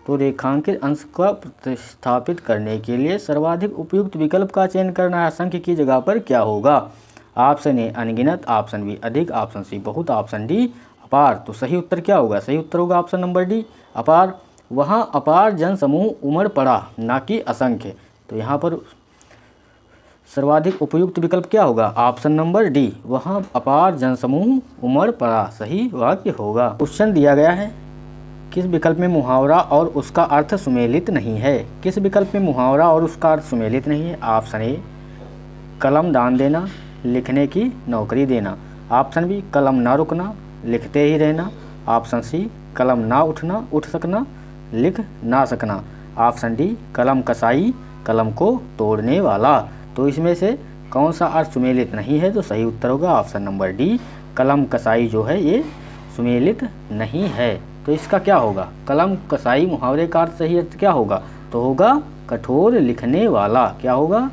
तो रेखांकित अंश का प्रतिस्थापित करने के लिए सर्वाधिक उपयुक्त विकल्प का चयन करना है। असंख्य की जगह पर क्या होगा? ऑप्शन ए अनगिनत, ऑप्शन बी अधिक, ऑप्शन सी बहुत, ऑप्शन डी अपार। तो सही उत्तर क्या होगा? सही उत्तर होगा ऑप्शन नंबर डी अपार। वहाँ अपार जनसमूह उमड़ पड़ा, ना कि असंख्य। तो यहाँ पर सर्वाधिक उपयुक्त विकल्प क्या होगा? ऑप्शन नंबर डी, वहाँ अपार जनसमूह उमड़ पड़ा सही वाक्य होगा। क्वेश्चन दिया गया है, किस विकल्प में मुहावरा और उसका अर्थ सुमेलित नहीं है? किस विकल्प में मुहावरा और उसका अर्थ सुमेलित नहीं है? ऑप्शन ए कलम दान देना, लिखने की नौकरी देना। ऑप्शन बी कलम ना रुकना, लिखते ही रहना। ऑप्शन सी कलम ना उठना, उठ सकना, लिख ना सकना। ऑप्शन डी कलम कसाई, कलम को तोड़ने वाला। तो इसमें से कौन सा अर्थ सुमेलित नहीं है? तो सही उत्तर होगा ऑप्शन नंबर डी, कलम कसाई जो है ये सुमेलित नहीं है। तो इसका क्या होगा? कलम कसाई मुहावरे का अर्थ सही अर्थ क्या होगा? तो होगा कठोर लिखने वाला। क्या होगा?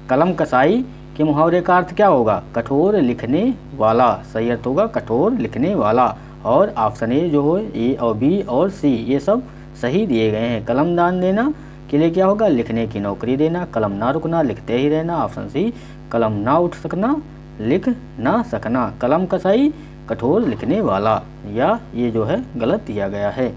कलम कसाई के मुहावरे का अर्थ क्या होगा? कठोर लिखने वाला। सही अर्थ होगा कठोर लिखने वाला। और ऑप्शन ए जो है ए और बी और सी ये सब सही दिए गए हैं। कलम दान देना के लिए क्या होगा? लिखने की नौकरी देना। कलम ना रुकना, लिखते ही रहना। ऑप्शन सी कलम ना उठ सकना, लिख ना सकना। कलम कसाई कठोर लिखने वाला, या ये जो है गलत दिया गया है।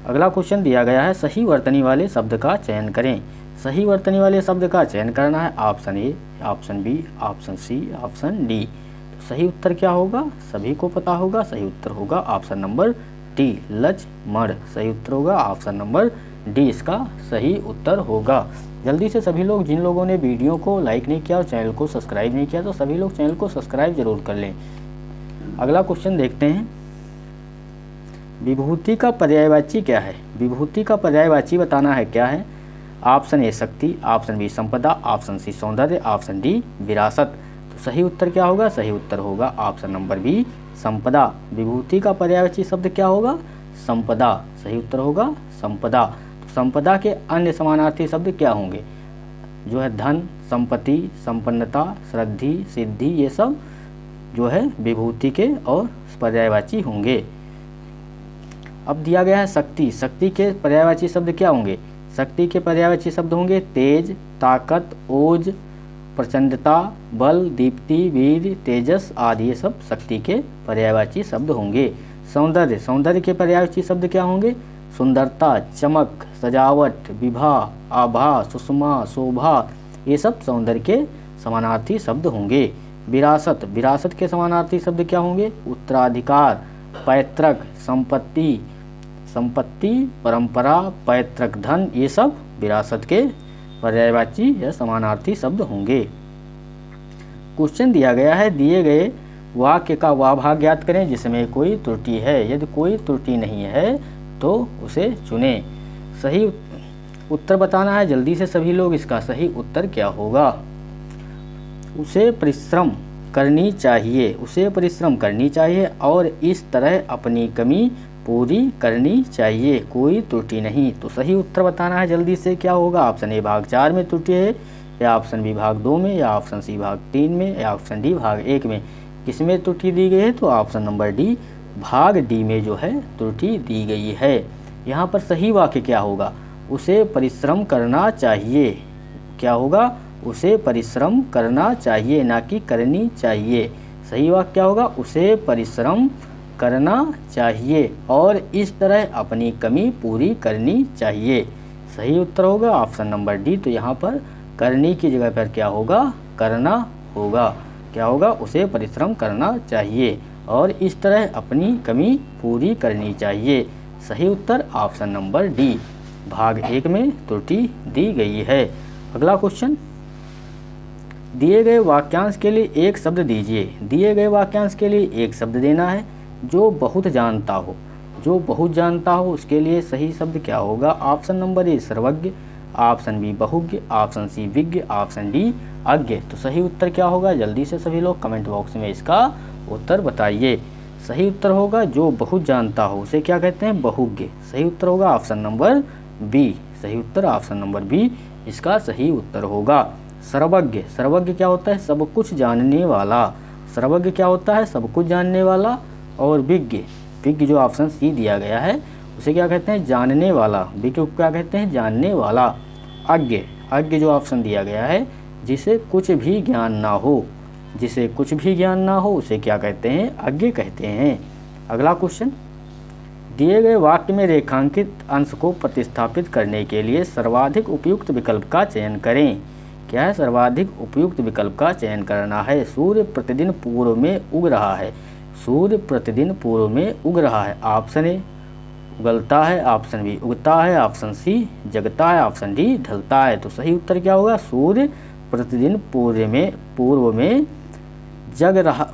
अगला क्वेश्चन दिया गया है, सही वर्तनी वाले शब्द का चयन करें। सही वर्तनी वाले शब्द का चयन करना है। Option A, option B, option C, option D. तो सही उत्तर क्या होगा? सभी को पता होगा। सही उत्तर होगा ऑप्शन नंबर डी, लचमड़। सही उत्तर होगा ऑप्शन नंबर डी, इसका सही उत्तर होगा। जल्दी से सभी लोग, जिन लोगों ने वीडियो को लाइक नहीं किया और चैनल को सब्सक्राइब नहीं किया, तो सभी लोग चैनल को सब्सक्राइब जरूर कर लें। अगला क्वेश्चन देखते हैं, विभूति का पर्यायवाची क्या है? विभूति का पर्यायवाची बताना है क्या है? ऑप्शन ए शक्ति, ऑप्शन बी संपदा, ऑप्शन सी सौंदर्य, ऑप्शन डी विरासत। तो सही उत्तर क्या होगा? सही उत्तर होगा ऑप्शन नंबर बी, संपदा। विभूति का पर्यायवाची शब्द क्या होगा? संपदा। सही उत्तर होगा संपदा। तो संपदा के अन्य समानार्थी शब्द क्या होंगे? जो है धन, संपत्ति, संपन्नता, श्रद्धि, सिद्धि, ये सब जो है विभूति के और पर्यायवाची होंगे। अब दिया गया है शक्ति। शक्ति के पर्यायवाची शब्द क्या होंगे? शक्ति के पर्यायवाची शब्द होंगे तेज, ताकत, ओज, प्रचंडता, बल, दीप्ति, वीर, तेजस आदि। ये सब शक्ति के पर्यायवाची शब्द होंगे। सौंदर्य, सौंदर्य के पर्यायवाची शब्द क्या होंगे? सुंदरता, चमक, सजावट, विभा, आभा, सुषमा, शोभा, ये सब सौंदर्य के समानार्थी शब्द होंगे। विरासत, विरासत के समानार्थी शब्द क्या होंगे? उत्तराधिकार, पैतृक, संपत्ति, संपत्ति, परंपरा, पैतृक धन, ये सब विरासत के पर्यायवाची या समानार्थी शब्द होंगे। क्वेश्चन दिया गया है, दिए गए वाक्य का वह भाग ज्ञात करें जिसमें कोई त्रुटि है। यदि कोई त्रुटि नहीं है तो उसे चुनें। सही उत्तर बताना है जल्दी से सभी लोग। इसका सही उत्तर क्या होगा? उसे परिश्रम करनी चाहिए, उसे परिश्रम करनी चाहिए और इस तरह अपनी कमी पूरी करनी चाहिए, कोई त्रुटि नहीं। तो सही उत्तर बताना है जल्दी से, क्या होगा? ऑप्शन ए भाग 4 में त्रुटि है, या ऑप्शन बी भाग 2 में, या ऑप्शन सी भाग 3 में, या ऑप्शन डी भाग 1 में। किसमें त्रुटि दी गई है? तो ऑप्शन नंबर डी, भाग डी में जो है त्रुटि दी गई है। यहाँ पर सही वाक्य क्या होगा? उसे परिश्रम करना चाहिए। क्या होगा? उसे परिश्रम करना चाहिए, ना कि करनी चाहिए। सही वाक्य क्या होगा? उसे परिश्रम करना चाहिए और इस तरह अपनी कमी पूरी करनी चाहिए। सही उत्तर होगा ऑप्शन नंबर डी। तो यहाँ पर करनी की जगह पर क्या होगा? करना होगा। क्या होगा? उसे परिश्रम करना चाहिए और इस तरह अपनी कमी पूरी करनी चाहिए। सही उत्तर ऑप्शन नंबर डी। भाग 1 में त्रुटि दी गई है। अगला क्वेश्चन, दिए गए वाक्यांश के लिए एक शब्द दीजिए। दिए गए वाक्यांश के लिए एक शब्द देना है। जो बहुत जानता हो, जो बहुत जानता हो उसके लिए सही शब्द क्या होगा? ऑप्शन नंबर ए सर्वज्ञ, ऑप्शन बी बहुज्ञ, ऑप्शन सी विज्ञ, ऑप्शन डी अज्ञ। तो सही उत्तर क्या होगा? जल्दी से सभी लोग कमेंट बॉक्स में इसका उत्तर बताइए। सही उत्तर होगा जो बहुत जानता हो उसे क्या कहते हैं? बहुज्ञ। सही उत्तर होगा ऑप्शन नंबर बी। सही उत्तर ऑप्शन नंबर बी इसका सही उत्तर होगा। सर्वज्ञ, सर्वज्ञ क्या होता है? सब कुछ जानने वाला। सर्वज्ञ क्या होता है? सब कुछ जानने वाला। और विज्ञ, विज्ञ जो ऑप्शन सी दिया गया है उसे क्या कहते हैं? जानने वाला। विज्ञ को क्या कहते हैं? जानने वाला। अज्ञ, अज्ञ जो ऑप्शन दिया गया है जिसे कुछ भी ज्ञान ना हो, जिसे कुछ भी ज्ञान ना हो उसे क्या कहते हैं? अज्ञ कहते हैं। अगला क्वेश्चन, दिए गए वाक्य में रेखांकित अंश को प्रतिस्थापित करने के लिए सर्वाधिक उपयुक्त विकल्प का चयन करें। क्या है? सर्वाधिक उपयुक्त विकल्प का चयन करना है। सूर्य प्रतिदिन पूर्व में उग रहा है। सूर्य प्रतिदिन पूर्व में उग रहा है। ऑप्शन ए उगलता है, ऑप्शन बी उगता है, ऑप्शन सी जगता है, ऑप्शन डी ढलता है। तो सही उत्तर क्या होगा? सूर्य प्रतिदिन पूर्व में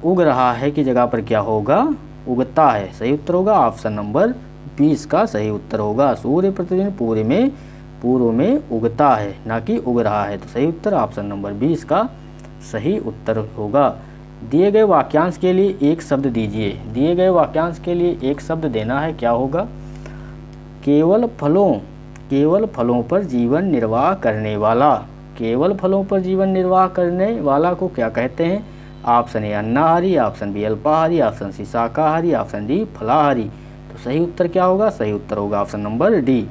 उग रहा है की जगह पर क्या होगा? उगता है। सही उत्तर होगा ऑप्शन नंबर 20 का सही उत्तर होगा। सूर्य प्रतिदिन पूर्व में उगता है, ना कि उग रहा है। तो सही उत्तर ऑप्शन नंबर 20 का सही उत्तर होगा। दिए गए वाक्यांश के लिए एक शब्द दीजिए। दिए गए वाक्यांश के लिए एक शब्द देना है। क्या होगा? केवल फलों पर जीवन निर्वाह करने वाला। केवल फलों पर जीवन निर्वाह करने वाला को क्या कहते हैं? ऑप्शन ए अन्नाहारी, ऑप्शन बी अल्पाहारी, ऑप्शन सी शाकाहारी, ऑप्शन डी फलाहारी। तो सही उत्तर क्या होगा? सही उत्तर होगा ऑप्शन नंबर डी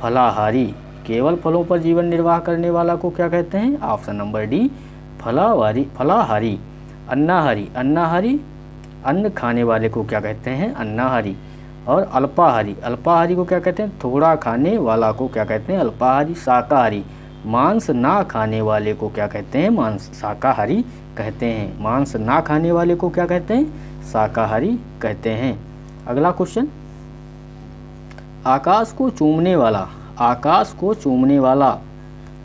फलाहारी। केवल फलों पर जीवन निर्वाह करने वाला को क्या कहते हैं? ऑप्शन नंबर डी फलाहारी। अन्नाहारी, अन्नाहारी अन्न खाने वाले को क्या कहते हैं? अन्नाहारी। और अल्पाहारी, अल्पाहारी को क्या कहते हैं? थोड़ा खाने वाला को क्या कहते हैं? अल्पाहारी। शाकाहारी, मांस ना खाने वाले को क्या कहते हैं? शाकाहारी कहते हैं। मांस ना खाने वाले को क्या कहते हैं? शाकाहारी कहते हैं। अगला क्वेश्चन, आकाश को चूमने वाला, आकाश को चूमने वाला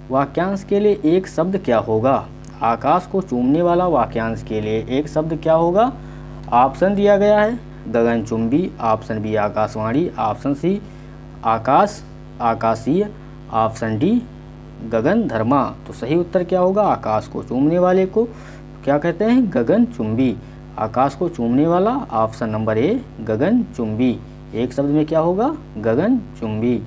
वाक्यांश के लिए एक शब्द क्या होगा? आकाश को चूमने वाला वाक्यांश के लिए एक शब्द क्या होगा? ऑप्शन दिया गया है गगनचुंबी, ऑप्शन बी आकाशवाणी, ऑप्शन सी आकाश आकाशीय, ऑप्शन डी गगनधर्मा। तो सही उत्तर क्या होगा? आकाश को चूमने वाले को क्या कहते हैं? गगनचुंबी। आकाश को चूमने वाला ऑप्शन नंबर ए गगनचुंबी। एक शब्द में क्या होगा? गगनचुंबी।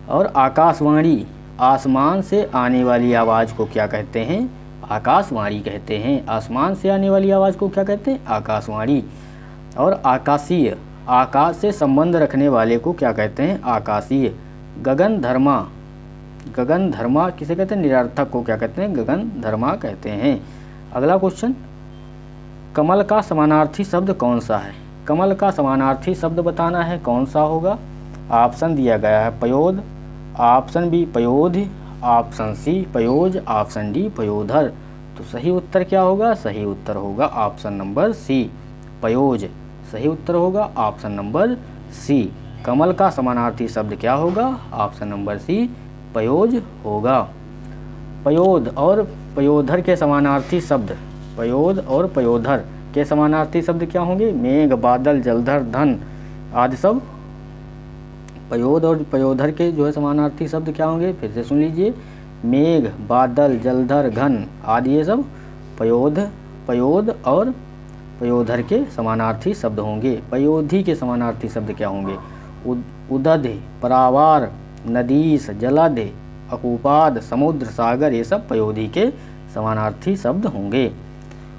और आकाशवाणी, आसमान से आने वाली आवाज़ को क्या कहते हैं? आकाशवाणी कहते हैं। आसमान से आने वाली आवाज़ को क्या कहते हैं? आकाशवाणी। और आकाशीय, आकाश से संबंध रखने वाले को क्या कहते हैं? आकाशीय। गगनधर्मा, गगनधर्मा किसे कहते हैं? निरर्थक को क्या कहते हैं? गगनधर्मा कहते हैं। अगला क्वेश्चन, कमल का समानार्थी शब्द कौन सा है? कमल का समानार्थी शब्द बताना है, कौन सा होगा? ऑप्शन दिया गया है पयोद, ऑप्शन बी पयोधि, ऑप्शन सी पयोज, ऑप्शन डी पयोधर। तो सही उत्तर क्या होगा? सही उत्तर होगा ऑप्शन नंबर सी पयोज। सही उत्तर होगा ऑप्शन नंबर सी। कमल का समानार्थी शब्द क्या होगा? ऑप्शन नंबर सी पयोज होगा। पयोद और पयोधर के समानार्थी शब्द, पयोद और पयोधर के समानार्थी शब्द क्या होंगे? मेघ, बादल, जलधर, धन आदि सब। पयोद और पयोधर के जो है समानार्थी शब्द क्या होंगे? फिर से सुन लीजिए, मेघ, बादल, जलधर, घन आदि ये सब पयोद और पयोधर के समानार्थी शब्द होंगे। पयोधि के समानार्थी शब्द क्या होंगे? उदध, परावार, नदीस, जलध, अकूपाद, समुद्र, सागर ये सब पयोधि के समानार्थी शब्द होंगे।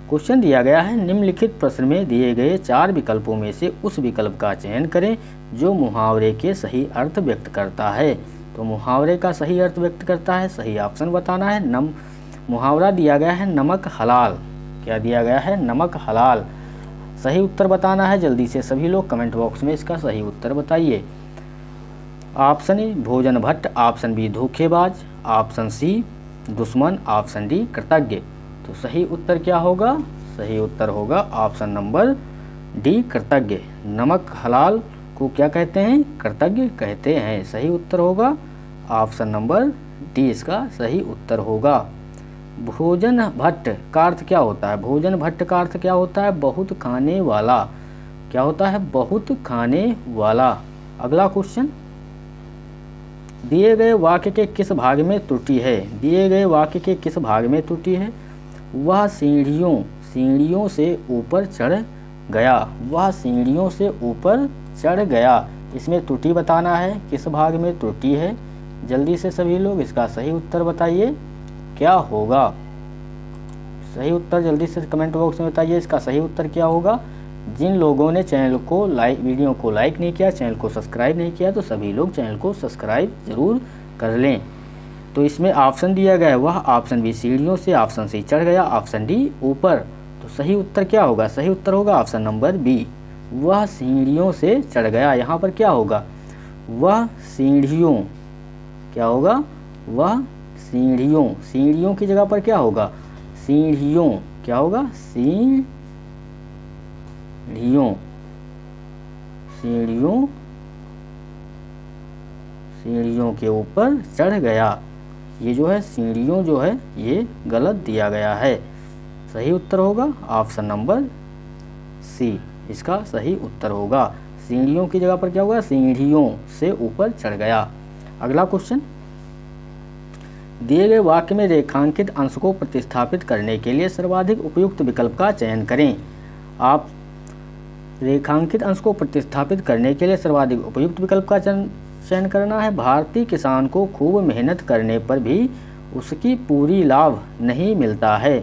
क्वेश्चन दिया गया है, निम्नलिखित प्रश्न में दिए गए 4 विकल्पों में से उस विकल्प का चयन करें जो मुहावरे के सही अर्थ व्यक्त करता है। तो मुहावरे का सही अर्थ व्यक्त करता है, सही ऑप्शन बताना है। मुहावरा दिया गया है नमक हलाल। क्या दिया गया है? नमक हलाल। सही उत्तर बताना है। जल्दी से सभी लोग कमेंट बॉक्स में इसका सही उत्तर बताइए। ऑप्शन ए भोजन भट्ट, ऑप्शन बी धोखेबाज, ऑप्शन सी दुश्मन, ऑप्शन डी कृतज्ञ। तो सही उत्तर क्या होगा? सही उत्तर होगा ऑप्शन नंबर डी कृतज्ञ। नमक हलाल को क्या कहते हैं? कृतज्ञ कहते हैं। सही उत्तर होगा ऑप्शन नंबर डी इसका सही उत्तर होगा। भोजन भट्ट का अर्थ क्या होता है? भोजन भट्ट का अर्थ क्या होता है? बहुत खाने वाला। क्या होता है? बहुत खाने वाला। अगला क्वेश्चन, दिए गए वाक्य के किस भाग में त्रुटि है? दिए गए वाक्य के किस भाग में त्रुटि है? वह सीढ़ियों से ऊपर चढ़ गया। वह सीढ़ियों से ऊपर चढ़ गया। इसमें त्रुटि बताना है, किस भाग में त्रुटि है। जल्दी से सभी लोग इसका सही उत्तर बताइए, क्या होगा? सही उत्तर जल्दी से कमेंट बॉक्स में बताइए, इसका सही उत्तर क्या होगा। जिन लोगों ने चैनल को वीडियो को लाइक नहीं किया, चैनल को सब्सक्राइब नहीं किया, तो सभी लोग चैनल को सब्सक्राइब जरूर कर लें। तो इसमें ऑप्शन दिया गया है वह, ऑप्शन बी सीढ़ियों से, ऑप्शन सी चढ़ गया, ऑप्शन डी ऊपर। तो सही उत्तर क्या होगा? सही उत्तर होगा ऑप्शन नंबर बी, वह सीढ़ियों से चढ़ गया। यहाँ पर क्या होगा? वह सीढ़ियों, क्या होगा? वह सीढ़ियों की जगह पर क्या होगा? सीढ़ियों, क्या होगा? सीढ़ियों के ऊपर चढ़ गया। ये जो है सीढ़ियों जो है ये गलत दिया गया है। सही उत्तर होगा ऑप्शन नंबर सी, इसका सही उत्तर होगा। सीढ़ियों की जगह पर क्या होगा? सीढ़ियों से ऊपर चढ़ गया। अगला क्वेश्चन, दिए गए वाक्य में रेखांकित अंश को प्रतिस्थापित करने के लिए सर्वाधिक उपयुक्त विकल्प का चयन करें। आप रेखांकित अंश को प्रतिस्थापित करने के लिए सर्वाधिक उपयुक्त विकल्प का चयन करना है। भारतीय किसान को खूब मेहनत करने पर भी उसकी पूरी लाभ नहीं मिलता है।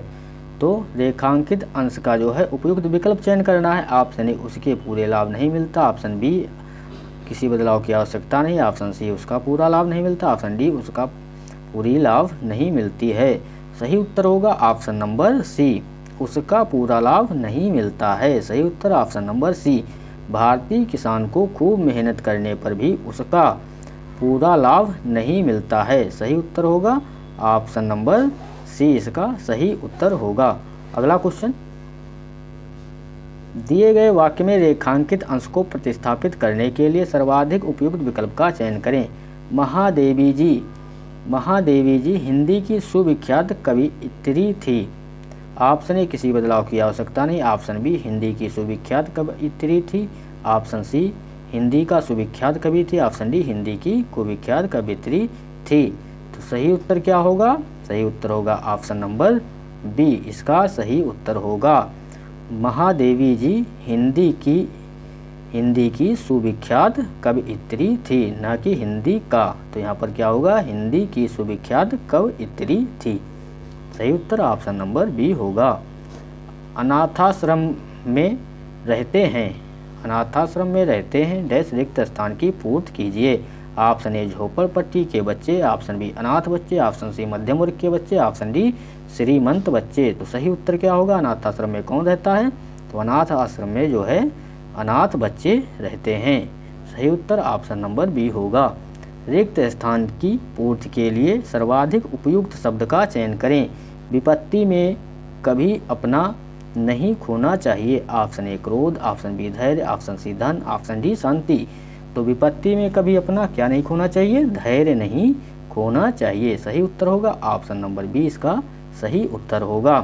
तो रेखांकित अंश का जो है उपयुक्त विकल्प चयन करना है। ऑप्शन ए उसके पूरे लाभ नहीं मिलता, ऑप्शन बी किसी बदलाव की आवश्यकता नहीं, ऑप्शन सी उसका पूरा लाभ नहीं मिलता, ऑप्शन डी उसका पूरी लाभ नहीं मिलती है। सही उत्तर होगा ऑप्शन नंबर सी, उसका पूरा लाभ नहीं मिलता है। सही उत्तर ऑप्शन नंबर सी, भारतीय किसान को खूब मेहनत करने पर भी उसका पूरा लाभ नहीं मिलता है। सही उत्तर होगा ऑप्शन नंबर सी, इसका सही उत्तर होगा। अगला क्वेश्चन, दिए गए वाक्य में रेखांकित अंश को प्रतिस्थापित करने के लिए सर्वाधिक उपयुक्त विकल्प का चयन करें। महादेवी जी हिंदी की सुविख्यात कवयित्री थी। ऑप्शन ए किसी बदलाव की आवश्यकता नहीं, ऑप्शन बी हिंदी की सुविख्यात कवयित्री थी, ऑप्शन सी हिंदी का सुविख्यात कवि थी, ऑप्शन डी हिंदी की कुविख्यात कवयित्री थी। तो सही उत्तर क्या होगा? सही उत्तर होगा ऑप्शन नंबर बी, इसका सही उत्तर होगा। महादेवी जी हिंदी की सुविख्यात कवयित्री थी, न कि हिंदी का। तो यहाँ पर क्या होगा? हिंदी की सुविख्यात कवयित्री थी। सही उत्तर ऑप्शन नंबर बी होगा। अनाथाश्रम में रहते हैं डैश रिक्त स्थान की पूर्ति कीजिए। ऑप्शन ए झोपड़पट्टी के बच्चे, ऑप्शन बी अनाथ बच्चे, ऑप्शन सी मध्यम वर्ग के बच्चे, ऑप्शन डी श्रीमंत बच्चे। तो सही उत्तर क्या होगा? अनाथ आश्रम में कौन रहता है? तो अनाथ आश्रम में जो है अनाथ बच्चे रहते हैं। सही उत्तर ऑप्शन नंबर बी होगा। रिक्त स्थान की पूर्ति के लिए सर्वाधिक उपयुक्त शब्द का चयन करें। विपत्ति में कभी अपना नहीं खोना चाहिए। ऑप्शन ए क्रोध, ऑप्शन बी धैर्य, ऑप्शन सी धन, ऑप्शन डी शांति। तो विपत्ति में कभी अपना क्या नहीं खोना चाहिए? धैर्य नहीं खोना चाहिए। सही उत्तर होगा ऑप्शन नंबर बी, इसका सही उत्तर होगा।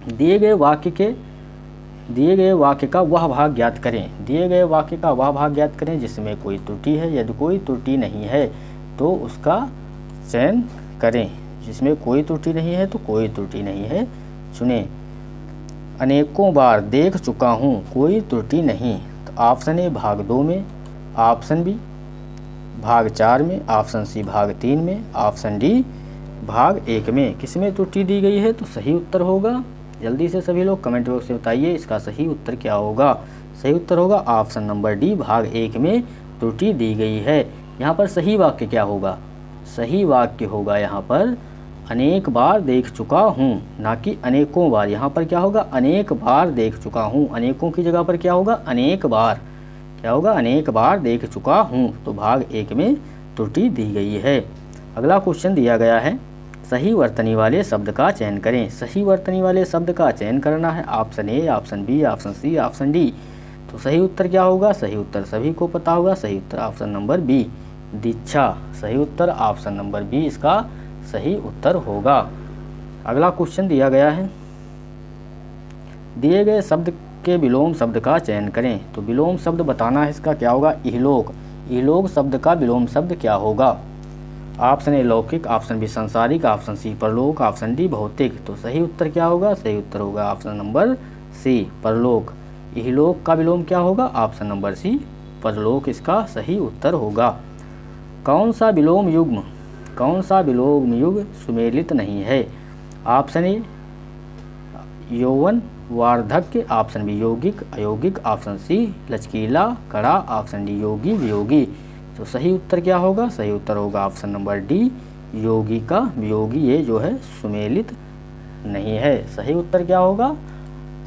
दिए गए वाक्य का वह भाग ज्ञात करें। दिए गए वाक्य का वह भाग ज्ञात करें जिसमें कोई त्रुटि है। यदि कोई त्रुटि नहीं है तो उसका चयन करें। जिसमें कोई त्रुटि नहीं है तो कोई त्रुटि नहीं है चुनें। अनेकों बार देख चुका हूँ, कोई त्रुटि नहीं। तो ऑप्शन ए भाग 2 में, ऑप्शन बी भाग 4 में, ऑप्शन सी भाग 3 में, ऑप्शन डी भाग 1 में। किसमें त्रुटि दी गई है? तो सही उत्तर होगा, जल्दी से सभी लोग कमेंट बॉक्स से बताइए इसका सही उत्तर क्या होगा। सही उत्तर होगा ऑप्शन नंबर डी, भाग 1 में त्रुटि दी गई है। यहाँ पर सही वाक्य क्या होगा? सही वाक्य होगा यहाँ पर अनेक बार देख चुका हूँ, ना कि अनेकों बार। यहाँ पर क्या होगा? अनेक बार देख चुका हूँ। अनेकों की जगह पर क्या होगा? अनेक बार। क्या होगा? अनेक बार देख चुका हूँ। तो भाग 1 में त्रुटि दी गई है। अगला क्वेश्चन दिया गया है, सही वर्तनी वाले शब्द का चयन करें। सही वर्तनी वाले शब्द का चयन करना है। Option A, option B, option C, option D. तो सही उत्तर क्या होगा? सही उत्तर सभी को पता होगा। सही उत्तर ऑप्शन नंबर बी, दीक्षा। सही उत्तर ऑप्शन नंबर बी इसका सही उत्तर होगा। अगला क्वेश्चन दिया गया है, दिए गए शब्द के विलोम शब्द का चयन करें। तो विलोम शब्द बताना है, इसका क्या होगा, इहलोक। इहलोक शब्द का विलोम शब्द क्या होगा। ऑप्शन ए लौकिक, ऑप्शन बी संसारिक, ऑप्शन सी परलोक, ऑप्शन डी भौतिक। तो सही उत्तर क्या होगा, सही उत्तर होगा ऑप्शन नंबर सी परलोक। इहलोक का विलोम क्या होगा, ऑप्शन नंबर सी परलोक इसका सही उत्तर होगा। कौन सा विलोम युग्म, कौन सा विलोम युग सुमेलित नहीं है। ऑप्शन ए यौवन वार्धक्य, ऑप्शन बी यौगिक अयौगिक, ऑप्शन सी लचकीला कड़ा, ऑप्शन डी योगी वियोगी। तो सही उत्तर क्या होगा, सही उत्तर होगा ऑप्शन नंबर डी योगी का वियोगी, ये जो है सुमेलित नहीं है। सही उत्तर क्या होगा,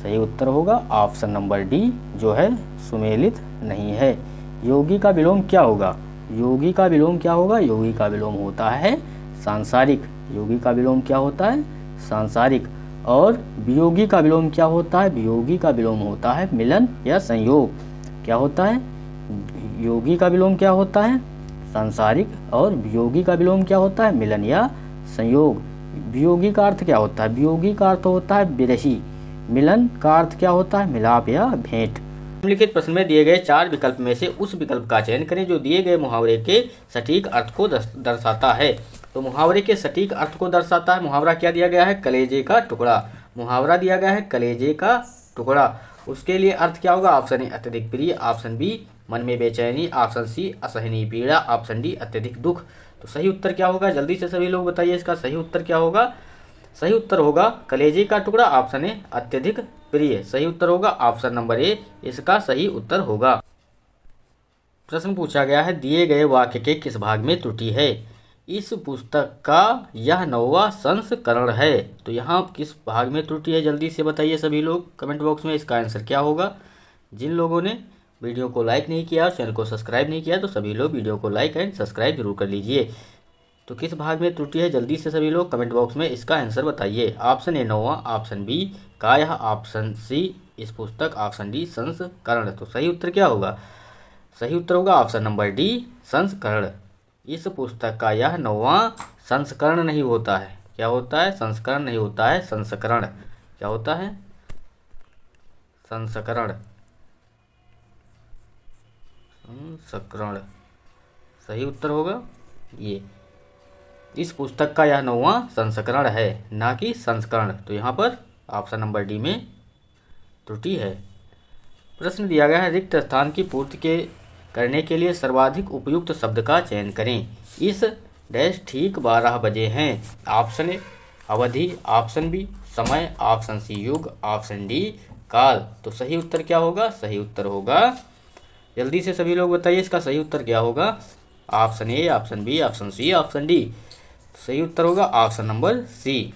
सही उत्तर होगा ऑप्शन नंबर डी जो है सुमेलित नहीं है। योगी का विलोम क्या होगा, योगी का विलोम क्या होगा, योगी का विलोम होता है सांसारिक। योगी का विलोम क्या होता है, सांसारिक। और वियोगी का विलोम क्या होता है, वियोगी का विलोम होता है मिलन या संयोग। क्या होता है, योगी का विलोम क्या होता है, सांसारिक, और वियोगी का विलोम क्या होता है, मिलन या संयोग। वियोगी का अर्थ क्या होता है, वियोगी का अर्थ होता है विरही। मिलन का अर्थ क्या होता है, मिलाप या भेंट। निम्नलिखित प्रश्न में दिए गए 4 विकल्प में से उस विकल्प का चयन करें जो दिए गए मुहावरे के सटीक अर्थ को दर्शाता है। तो मुहावरे के सटीक अर्थ को दर्शाता है, मुहावरा क्या दिया गया है, कलेजे का टुकड़ा। मुहावरा दिया गया है कलेजे का टुकड़ा। उसके लिए अर्थ क्या होगा, ऑप्शन ए अत्यधिक प्रिय, ऑप्शन बी मन में बेचैनी, ऑप्शन सी असहनीय पीड़ा, ऑप्शन डी अत्यधिक दुख। तो सही उत्तर क्या होगा, जल्दी से सभी लोग बताइए इसका सही उत्तर क्या होगा। सही उत्तर होगा कलेजे का टुकड़ा, ऑप्शन ए अत्यधिक प्रिय। सही उत्तर होगा ऑप्शन नंबर ए इसका सही उत्तर होगा। प्रश्न पूछा गया है, दिए गए वाक्य के किस भाग में त्रुटि है। इस पुस्तक का यह 9वां संस्करण है। तो यहाँ किस भाग में त्रुटि है, जल्दी से बताइए सभी लोग कमेंट बॉक्स में। इसका आंसर क्या होगा। जिन लोगों ने वीडियो को लाइक नहीं किया, चैनल को सब्सक्राइब नहीं किया, तो सभी लोग वीडियो को लाइक एंड सब्सक्राइब जरूर कर लीजिए। तो किस भाग में त्रुटि है, जल्दी से सभी लोग कमेंट बॉक्स में इसका आंसर बताइए। ऑप्शन ए 9वां, ऑप्शन बी काया, ऑप्शन सी इस पुस्तक, ऑप्शन डी संस्करण। तो सही उत्तर क्या होगा, सही उत्तर होगा ऑप्शन नंबर डी संस्करण। इस पुस्तक का यह 9वां संस्करण नहीं होता है। क्या होता है, संस्करण नहीं होता है, संस्करण। क्या होता है, संस्करण, संस्करण। सही उत्तर होगा ये, इस पुस्तक का यह 9वां संस्करण है, ना कि संस्करण। तो यहाँ पर ऑप्शन नंबर डी में त्रुटि है। प्रश्न दिया गया है, रिक्त स्थान की पूर्ति करने के लिए सर्वाधिक उपयुक्त शब्द का चयन करें। इस डैश ठीक 12 बजे हैं। ऑप्शन ए अवधि, ऑप्शन बी समय, ऑप्शन सी युग, ऑप्शन डी काल। तो सही उत्तर क्या होगा, सही उत्तर होगा, जल्दी से सभी लोग बताइए इसका सही उत्तर क्या होगा। Option A, option B, option C, option D. सही उत्तर होगा ऑप्शन नंबर सी,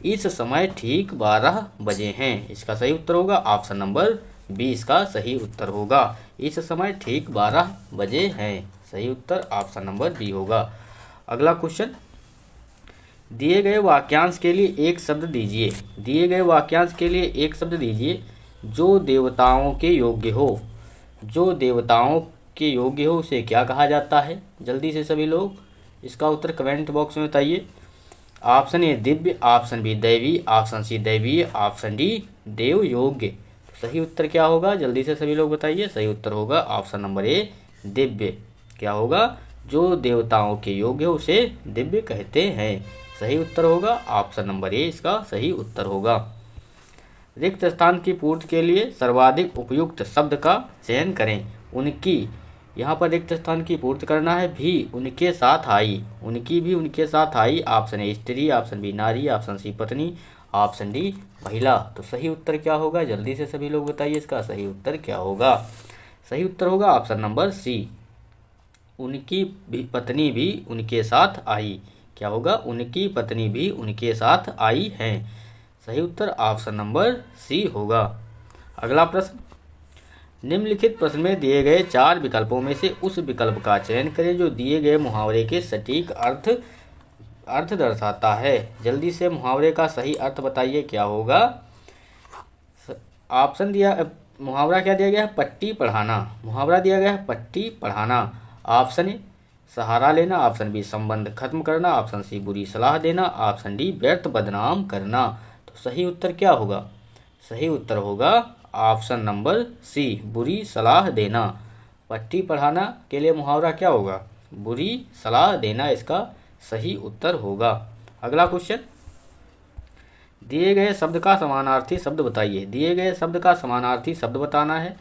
इस समय ठीक 12 बजे हैं। इसका सही उत्तर होगा ऑप्शन नंबर बी इसका सही उत्तर होगा, इस समय ठीक 12 बजे हैं। सही उत्तर ऑप्शन नंबर बी होगा। अगला क्वेश्चन, दिए गए वाक्यांश के लिए एक शब्द दीजिए। दिए गए वाक्यांश के लिए एक शब्द दीजिए जो देवताओं के योग्य हो। जो देवताओं के योग्य हो उसे क्या कहा जाता है, जल्दी से सभी लोग इसका उत्तर कमेंट बॉक्स में बताइए। ऑप्शन ए दिव्य, ऑप्शन बी दैवी, ऑप्शन सी दैवीय, ऑप्शन डी देव योग्य। सही उत्तर क्या होगा, जल्दी से सभी लोग बताइए। सही उत्तर होगा ऑप्शन नंबर ए दिव्य। क्या होगा, जो देवताओं के योग्य हो उसे दिव्य कहते हैं। सही उत्तर होगा ऑप्शन नंबर ए इसका सही उत्तर होगा। रिक्त स्थान की पूर्ति के लिए सर्वाधिक उपयुक्त शब्द का चयन करें। उनकी, यहाँ पर रिक्त स्थान की पूर्ति करना है, भी उनके साथ आई, उनकी भी उनके साथ आई। ऑप्शन ए स्त्री, ऑप्शन बी नारी, ऑप्शन सी पत्नी, ऑप्शन डी महिला। तो सही उत्तर क्या होगा, जल्दी से सभी लोग बताइए इसका सही उत्तर क्या होगा। सही उत्तर होगा ऑप्शन नंबर सी, उनकी भी पत्नी भी उनके साथ आई। क्या होगा, उनकी पत्नी भी उनके साथ आई है। सही उत्तर ऑप्शन नंबर सी होगा। अगला प्रश्न, निम्नलिखित प्रश्न में दिए गए 4 विकल्पों में से उस विकल्प का चयन करें जो दिए गए मुहावरे के सटीक अर्थ दर्शाता है। जल्दी से मुहावरे का सही अर्थ बताइए क्या होगा। ऑप्शन दिया, मुहावरा क्या दिया गया है, पट्टी पढ़ाना। मुहावरा दिया गया है पट्टी पढ़ाना। ऑप्शन ए सहारा लेना, ऑप्शन बी संबंध खत्म करना, ऑप्शन सी बुरी सलाह देना, ऑप्शन डी व्यर्थ बदनाम करना। तो सही उत्तर क्या होगा? सही उत्तर होगा ऑप्शन नंबर सी बुरी सलाह देना। पट्टी पढ़ाना के लिए मुहावरा क्या होगा? बुरी सलाह देना इसका सही उत्तर होगा। अगला क्वेश्चन, दिए गए शब्द का समानार्थी शब्द बताइए। दिए गए शब्द का समानार्थी शब्द बताना है।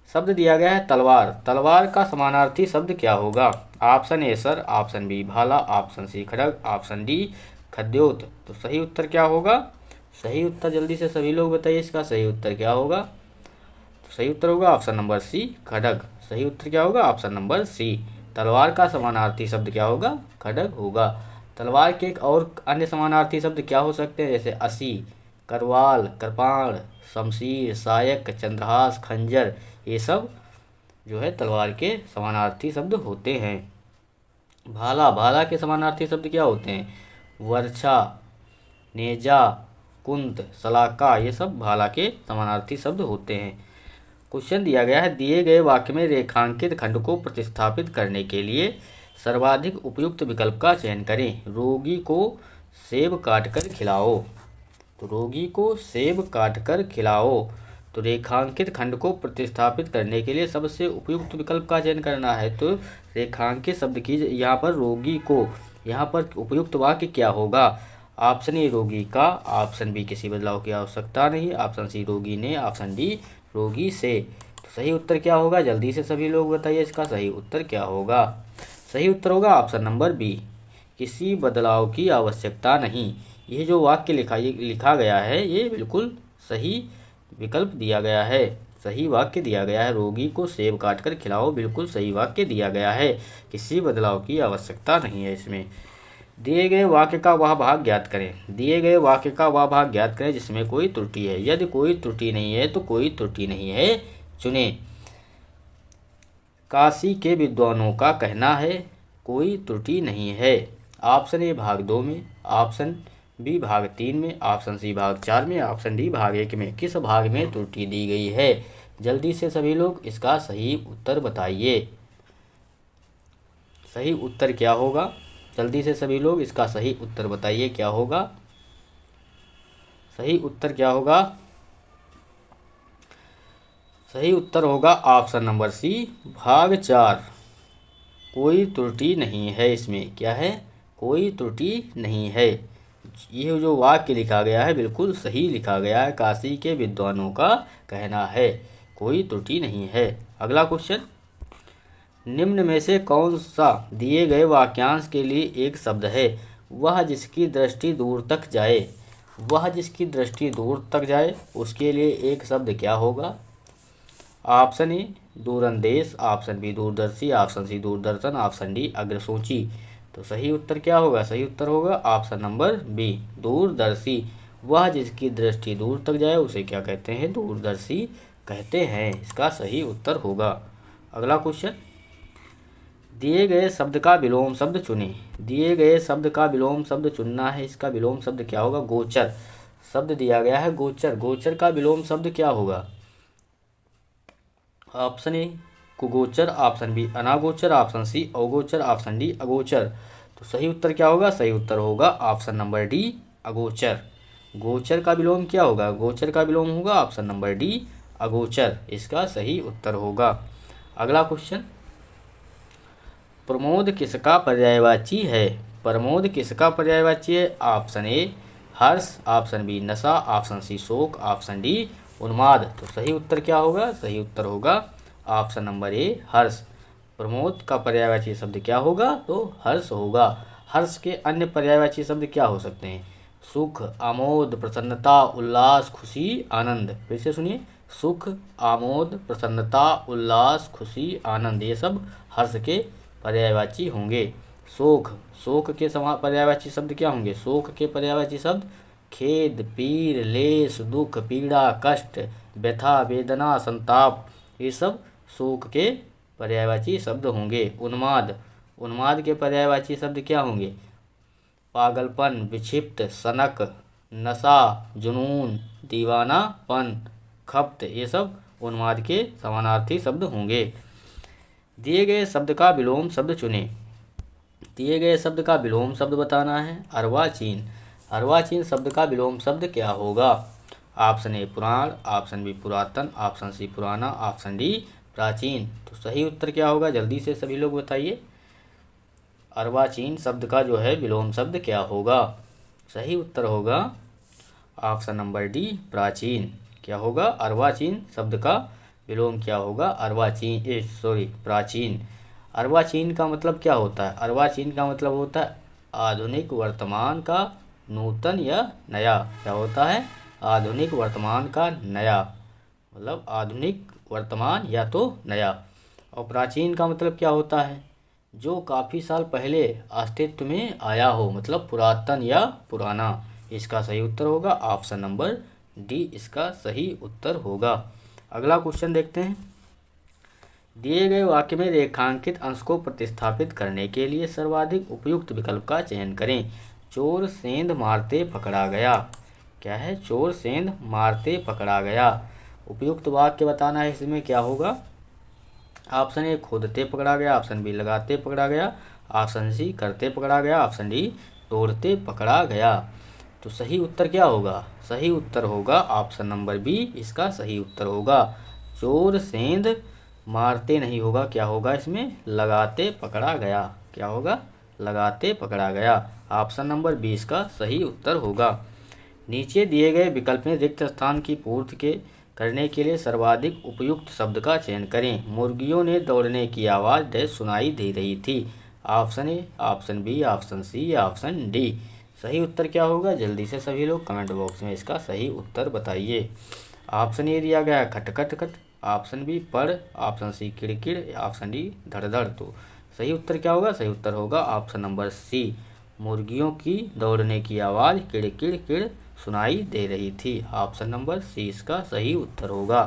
शब्द दिया गया है तलवार। तलवार का समानार्थी शब्द क्या होगा? ऑप्शन ए सर, ऑप्शन बी भाला, ऑप्शन सी खड्ग, ऑप्शन डी खद्योत। तो सही उत्तर क्या होगा? सही उत्तर जल्दी से सभी लोग बताइए, इसका सही उत्तर क्या होगा? तो सही उत्तर होगा ऑप्शन नंबर सी खड्ग। सही उत्तर क्या होगा? Option number C. तलवार का समानार्थी शब्द क्या होगा? खड्ग होगा। तलवार के एक और अन्य समानार्थी शब्द क्या हो सकते हैं? जैसे असी, करवाल, कृपाण, शमशीर, सायक, चंद्रहास, खंजर। ये सब जो है तलवार के समानार्थी शब्द होते हैं। भाला, भाला के समानार्थी शब्द क्या होते हैं? वर्षा, नेजा, कुंत, सलाका। ये सब भाला के समानार्थी शब्द होते हैं। क्वेश्चन दिया गया है, दिए गए वाक्य में रेखांकित खंड को प्रतिस्थापित करने के लिए सर्वाधिक उपयुक्त विकल्प का चयन करें। रोगी को सेब काटकर खिलाओ। तो रोगी को सेब काटकर खिलाओ। तो रेखांकित खंड को प्रतिस्थापित करने के लिए सबसे उपयुक्त विकल्प का चयन करना है। तो रेखांकित शब्द की यहाँ पर रोगी को, यहाँ पर उपयुक्त वाक्य क्या होगा? ऑप्शन ए रोगी का, ऑप्शन बी किसी बदलाव की आवश्यकता नहीं, ऑप्शन सी रोगी ने, ऑप्शन डी रोगी से। तो सही उत्तर क्या होगा? जल्दी से सभी लोग बताइए, इसका सही उत्तर क्या होगा? सही उत्तर होगा ऑप्शन नंबर बी, किसी बदलाव की आवश्यकता नहीं। ये जो वाक्य लिखा गया है ये बिल्कुल सही विकल्प दिया गया है, सही वाक्य दिया गया है। रोगी को सेब काटकर खिलाओ, बिल्कुल सही वाक्य दिया गया है, किसी बदलाव की आवश्यकता नहीं है इसमें। दिए गए वाक्य का वह भाग ज्ञात करें। दिए गए वाक्य का वह भाग ज्ञात करें जिसमें कोई त्रुटि है। यदि कोई त्रुटि नहीं है तो कोई त्रुटि नहीं है चुने। काशी के विद्वानों का कहना है कोई त्रुटि नहीं है। ऑप्शन ए भाग 2 में, ऑप्शन बी भाग 3 में, ऑप्शन सी भाग 4 में, ऑप्शन डी भाग 1 में। किस भाग में त्रुटि दी गई है? जल्दी से सभी लोग इसका सही उत्तर बताइए। सही उत्तर क्या होगा? जल्दी से सभी लोग इसका सही उत्तर बताइए, क्या होगा? सही उत्तर क्या होगा? सही उत्तर होगा ऑप्शन नंबर सी भाग 4। कोई त्रुटि नहीं है इसमें। क्या है? कोई त्रुटि नहीं है। ये जो वाक्य लिखा गया है बिल्कुल सही लिखा गया है। काशी के विद्वानों का कहना है, कोई त्रुटि नहीं है। अगला क्वेश्चन, निम्न में से कौन सा दिए गए वाक्यांश के लिए एक शब्द है? वह जिसकी दृष्टि दूर तक जाए। वह जिसकी दृष्टि दूर तक जाए उसके लिए एक शब्द क्या होगा? ऑप्शन ए दूरंदेश, ऑप्शन बी दूरदर्शी, ऑप्शन सी दूरदर्शन, ऑप्शन डी अग्रसूची। तो सही उत्तर क्या होगा? सही उत्तर होगा ऑप्शन नंबर बी दूरदर्शी। वह जिसकी दृष्टि दूर तक जाए उसे क्या कहते हैं? दूरदर्शी कहते हैं। इसका सही उत्तर होगा। अगला क्वेश्चन, दिए गए शब्द का विलोम शब्द चुनें। दिए गए शब्द का विलोम शब्द चुनना है। इसका विलोम शब्द क्या होगा? गोचर। शब्द दिया गया है गोचर। गोचर का विलोम शब्द क्या होगा? ऑप्शन ए कुगोचर, ऑप्शन बी अनागोचर, ऑप्शन सी अवगोचर, ऑप्शन डी अगोचर। तो सही उत्तर क्या होगा? सही उत्तर होगा ऑप्शन नंबर डी अगोचर। गोचर का विलोम क्या होगा? गोचर का विलोम होगा ऑप्शन नंबर डी अगोचर। इसका सही उत्तर होगा। अगला क्वेश्चन, प्रमोद किसका पर्यायवाची है? प्रमोद किसका पर्यायवाची है? ऑप्शन ए हर्ष, ऑप्शन बी नशा, ऑप्शन सी शोक, ऑप्शन डी उन्माद। तो सही उत्तर क्या होगा? सही उत्तर होगा ऑप्शन नंबर ए हर्ष। प्रमोद का पर्यायवाची शब्द क्या होगा? तो हर्ष होगा। हर्ष के अन्य पर्यायवाची शब्द क्या हो सकते हैं? सुख, आमोद, प्रसन्नता, उल्लास, खुशी, आनंद। फिर से सुनिए, सुख, आमोद, प्रसन्नता, उल्लास, खुशी, आनंद। ये सब हर्ष के पर्यायवाची होंगे। शोक, शोक के पर्यायवाची शब्द क्या होंगे? शोक के पर्यायवाची शब्द खेद, पीर, लेस, दुख, पीड़ा, कष्ट, व्यथा, वेदना, संताप। ये सब शोक के पर्यायवाची शब्द होंगे। उन्माद, उन्माद के पर्यायवाची शब्द क्या होंगे? पागलपन, विक्षिप्त, सनक, नशा, जुनून, दीवानापन, खप्त। ये सब उन्माद के समानार्थी शब्द होंगे। दिए गए शब्द का विलोम शब्द चुनें। दिए गए शब्द का विलोम शब्द बताना है। अर्वाचीन, अर्वाचीन शब्द का विलोम शब्द क्या होगा? ऑप्शन ए पुराण, ऑप्शन बी पुरातन, ऑप्शन सी पुराना, ऑप्शन डी प्राचीन। तो सही उत्तर क्या होगा? जल्दी से सभी लोग बताइए। अर्वाचीन शब्द का जो है विलोम शब्द क्या होगा? सही उत्तर होगा ऑप्शन नंबर डी प्राचीन। क्या होगा? अर्वाचीन शब्द का विलोम क्या होगा? प्राचीन। अर्वाचीन का मतलब क्या होता है? अर्वाचीन का मतलब होता है आधुनिक वर्तमान का नूतन या नया। क्या होता है? आधुनिक वर्तमान का नया, मतलब आधुनिक वर्तमान या तो नया। और प्राचीन का मतलब क्या होता है? जो काफ़ी साल पहले अस्तित्व में आया हो, मतलब पुरातन या पुराना। इसका सही उत्तर होगा ऑप्शन नंबर डी, इसका सही उत्तर होगा। अगला क्वेश्चन देखते हैं। दिए गए वाक्य में रेखांकित अंश को प्रतिस्थापित करने के लिए सर्वाधिक उपयुक्त विकल्प का चयन करें। चोर सेंध मारते पकड़ा गया। क्या है? चोर सेंध मारते पकड़ा गया। उपयुक्त वाक्य बताना है, इसमें क्या होगा? ऑप्शन ए खोदते पकड़ा गया, ऑप्शन बी लगाते पकड़ा गया, ऑप्शन सी करते पकड़ा गया, ऑप्शन डी तोड़ते पकड़ा गया। तो सही उत्तर क्या होगा? सही उत्तर होगा ऑप्शन नंबर बी, इसका सही उत्तर होगा। चोर सेंध मारते नहीं होगा, क्या होगा इसमें? लगाते पकड़ा गया। क्या होगा? लगाते पकड़ा गया। ऑप्शन नंबर 20 का सही उत्तर होगा। नीचे दिए गए विकल्प में रिक्त स्थान की पूर्ति करने के लिए सर्वाधिक उपयुक्त शब्द का चयन करें। मुर्गियों ने दौड़ने की आवाज़ डैश सुनाई दे रही थी। Option A, option B, option C या ऑप्शन डी। सही उत्तर क्या होगा? जल्दी से सभी लोग कमेंट बॉक्स में इसका सही उत्तर बताइए। ऑप्शन ए दिया गया खट खट खट, ऑप्शन बी पढ़, ऑप्शन सी किड़किड़, ऑप्शन डी धड़ धड़। तो सही उत्तर क्या होगा? सही उत्तर होगा ऑप्शन नंबर सी, मुर्गियों की दौड़ने की आवाज़ किड़ किड़ किड़ सुनाई दे रही थी। ऑप्शन नंबर सी इसका सही उत्तर होगा।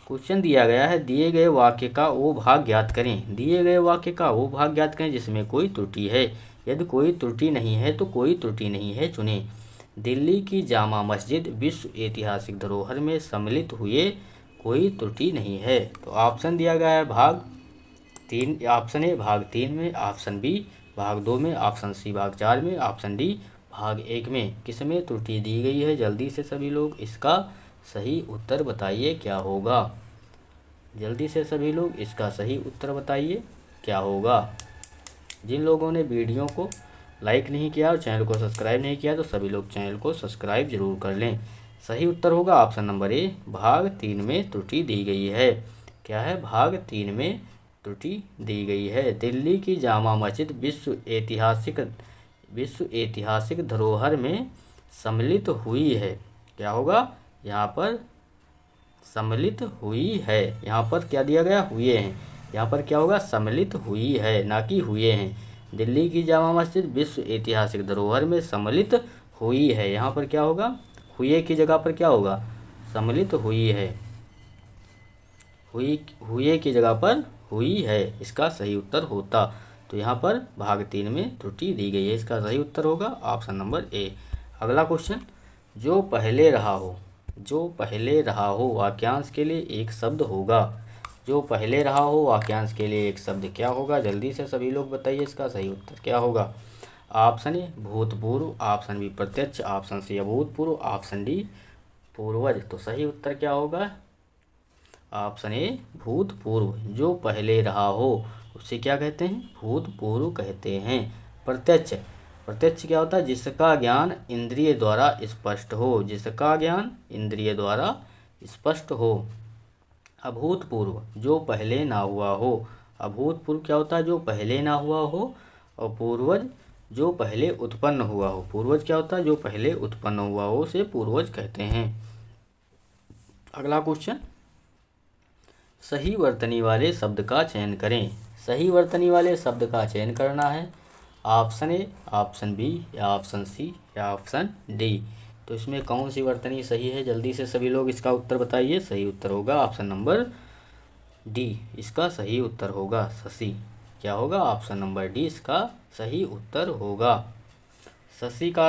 क्वेश्चन दिया गया है, दिए गए वाक्य का वो भाग ज्ञात करें। दिए गए वाक्य का वो भाग ज्ञात करें जिसमें कोई त्रुटि है। यदि कोई त्रुटि नहीं है तो कोई त्रुटि नहीं है चुनें। दिल्ली की जामा मस्जिद विश्व ऐतिहासिक धरोहर में सम्मिलित हुए कोई त्रुटि नहीं है। तो ऑप्शन दिया गया है भाग 3, ऑप्शन ए भाग 3 में, ऑप्शन बी भाग 2 में, ऑप्शन सी भाग 4 में, ऑप्शन डी भाग 1 में। किस में त्रुटि दी गई है? जल्दी से सभी लोग इसका सही उत्तर बताइए क्या होगा? जल्दी से सभी लोग इसका सही उत्तर बताइए क्या होगा? जिन लोगों ने वीडियो को लाइक नहीं किया और चैनल को सब्सक्राइब नहीं किया तो सभी लोग चैनल को सब्सक्राइब जरूर कर लें। सही उत्तर होगा ऑप्शन नंबर ए, भाग 3 में त्रुटि दी गई है। क्या है? भाग 3 में त्रुटि दी गई है। दिल्ली की जामा मस्जिद विश्व ऐतिहासिक धरोहर में सम्मिलित हुई है। क्या होगा? यहाँ पर सम्मिलित हुई है। यहाँ पर क्या दिया गया? हुए हैं। यहाँ पर क्या होगा? सम्मिलित हुई है, ना कि हुए हैं। दिल्ली की जामा मस्जिद विश्व ऐतिहासिक धरोहर में सम्मिलित हुई है। यहाँ पर क्या होगा? हुए की जगह पर क्या होगा? सम्मिलित हुई है। हुए की जगह पर हुई है, इसका सही उत्तर होता। तो यहाँ पर भाग 3 में त्रुटि दी गई है, इसका सही उत्तर होगा ऑप्शन नंबर ए। अगला क्वेश्चन, जो पहले रहा हो, जो पहले रहा हो वाक्यांश के लिए एक शब्द होगा। जो पहले रहा हो वाक्यांश के लिए एक शब्द क्या होगा? जल्दी से सभी लोग बताइए इसका सही उत्तर क्या होगा? ऑप्शन ए भूतपूर्व, ऑप्शन बी प्रत्यक्ष, ऑप्शन सी अभूतपूर्व, ऑप्शन डी पूर्वज। तो सही उत्तर क्या होगा? ऑप्शन ए भूतपूर्व। जो पहले रहा हो उसे क्या कहते हैं? भूतपूर्व कहते हैं। प्रत्यक्ष, प्रत्यक्ष क्या होता है? जिसका ज्ञान इंद्रिय द्वारा स्पष्ट हो, जिसका ज्ञान इंद्रिय द्वारा स्पष्ट हो। अभूतपूर्व, जो पहले ना हुआ हो। अभूतपूर्व क्या होता है? जो पहले ना हुआ हो। और पूर्वज, जो पहले उत्पन्न हुआ हो। पूर्वज क्या होता है? जो पहले उत्पन्न हुआ हो उसे पूर्वज कहते हैं। अगला क्वेश्चन, सही वर्तनी वाले शब्द का चयन करें। सही वर्तनी वाले शब्द का चयन करना है। ऑप्शन ए, ऑप्शन बी या ऑप्शन सी या ऑप्शन डी। तो इसमें कौन सी वर्तनी सही है? जल्दी से सभी लोग इसका उत्तर बताइए। सही उत्तर होगा ऑप्शन नंबर डी, इसका सही उत्तर होगा शशि। क्या होगा? ऑप्शन नंबर डी इसका सही उत्तर होगा। शशि का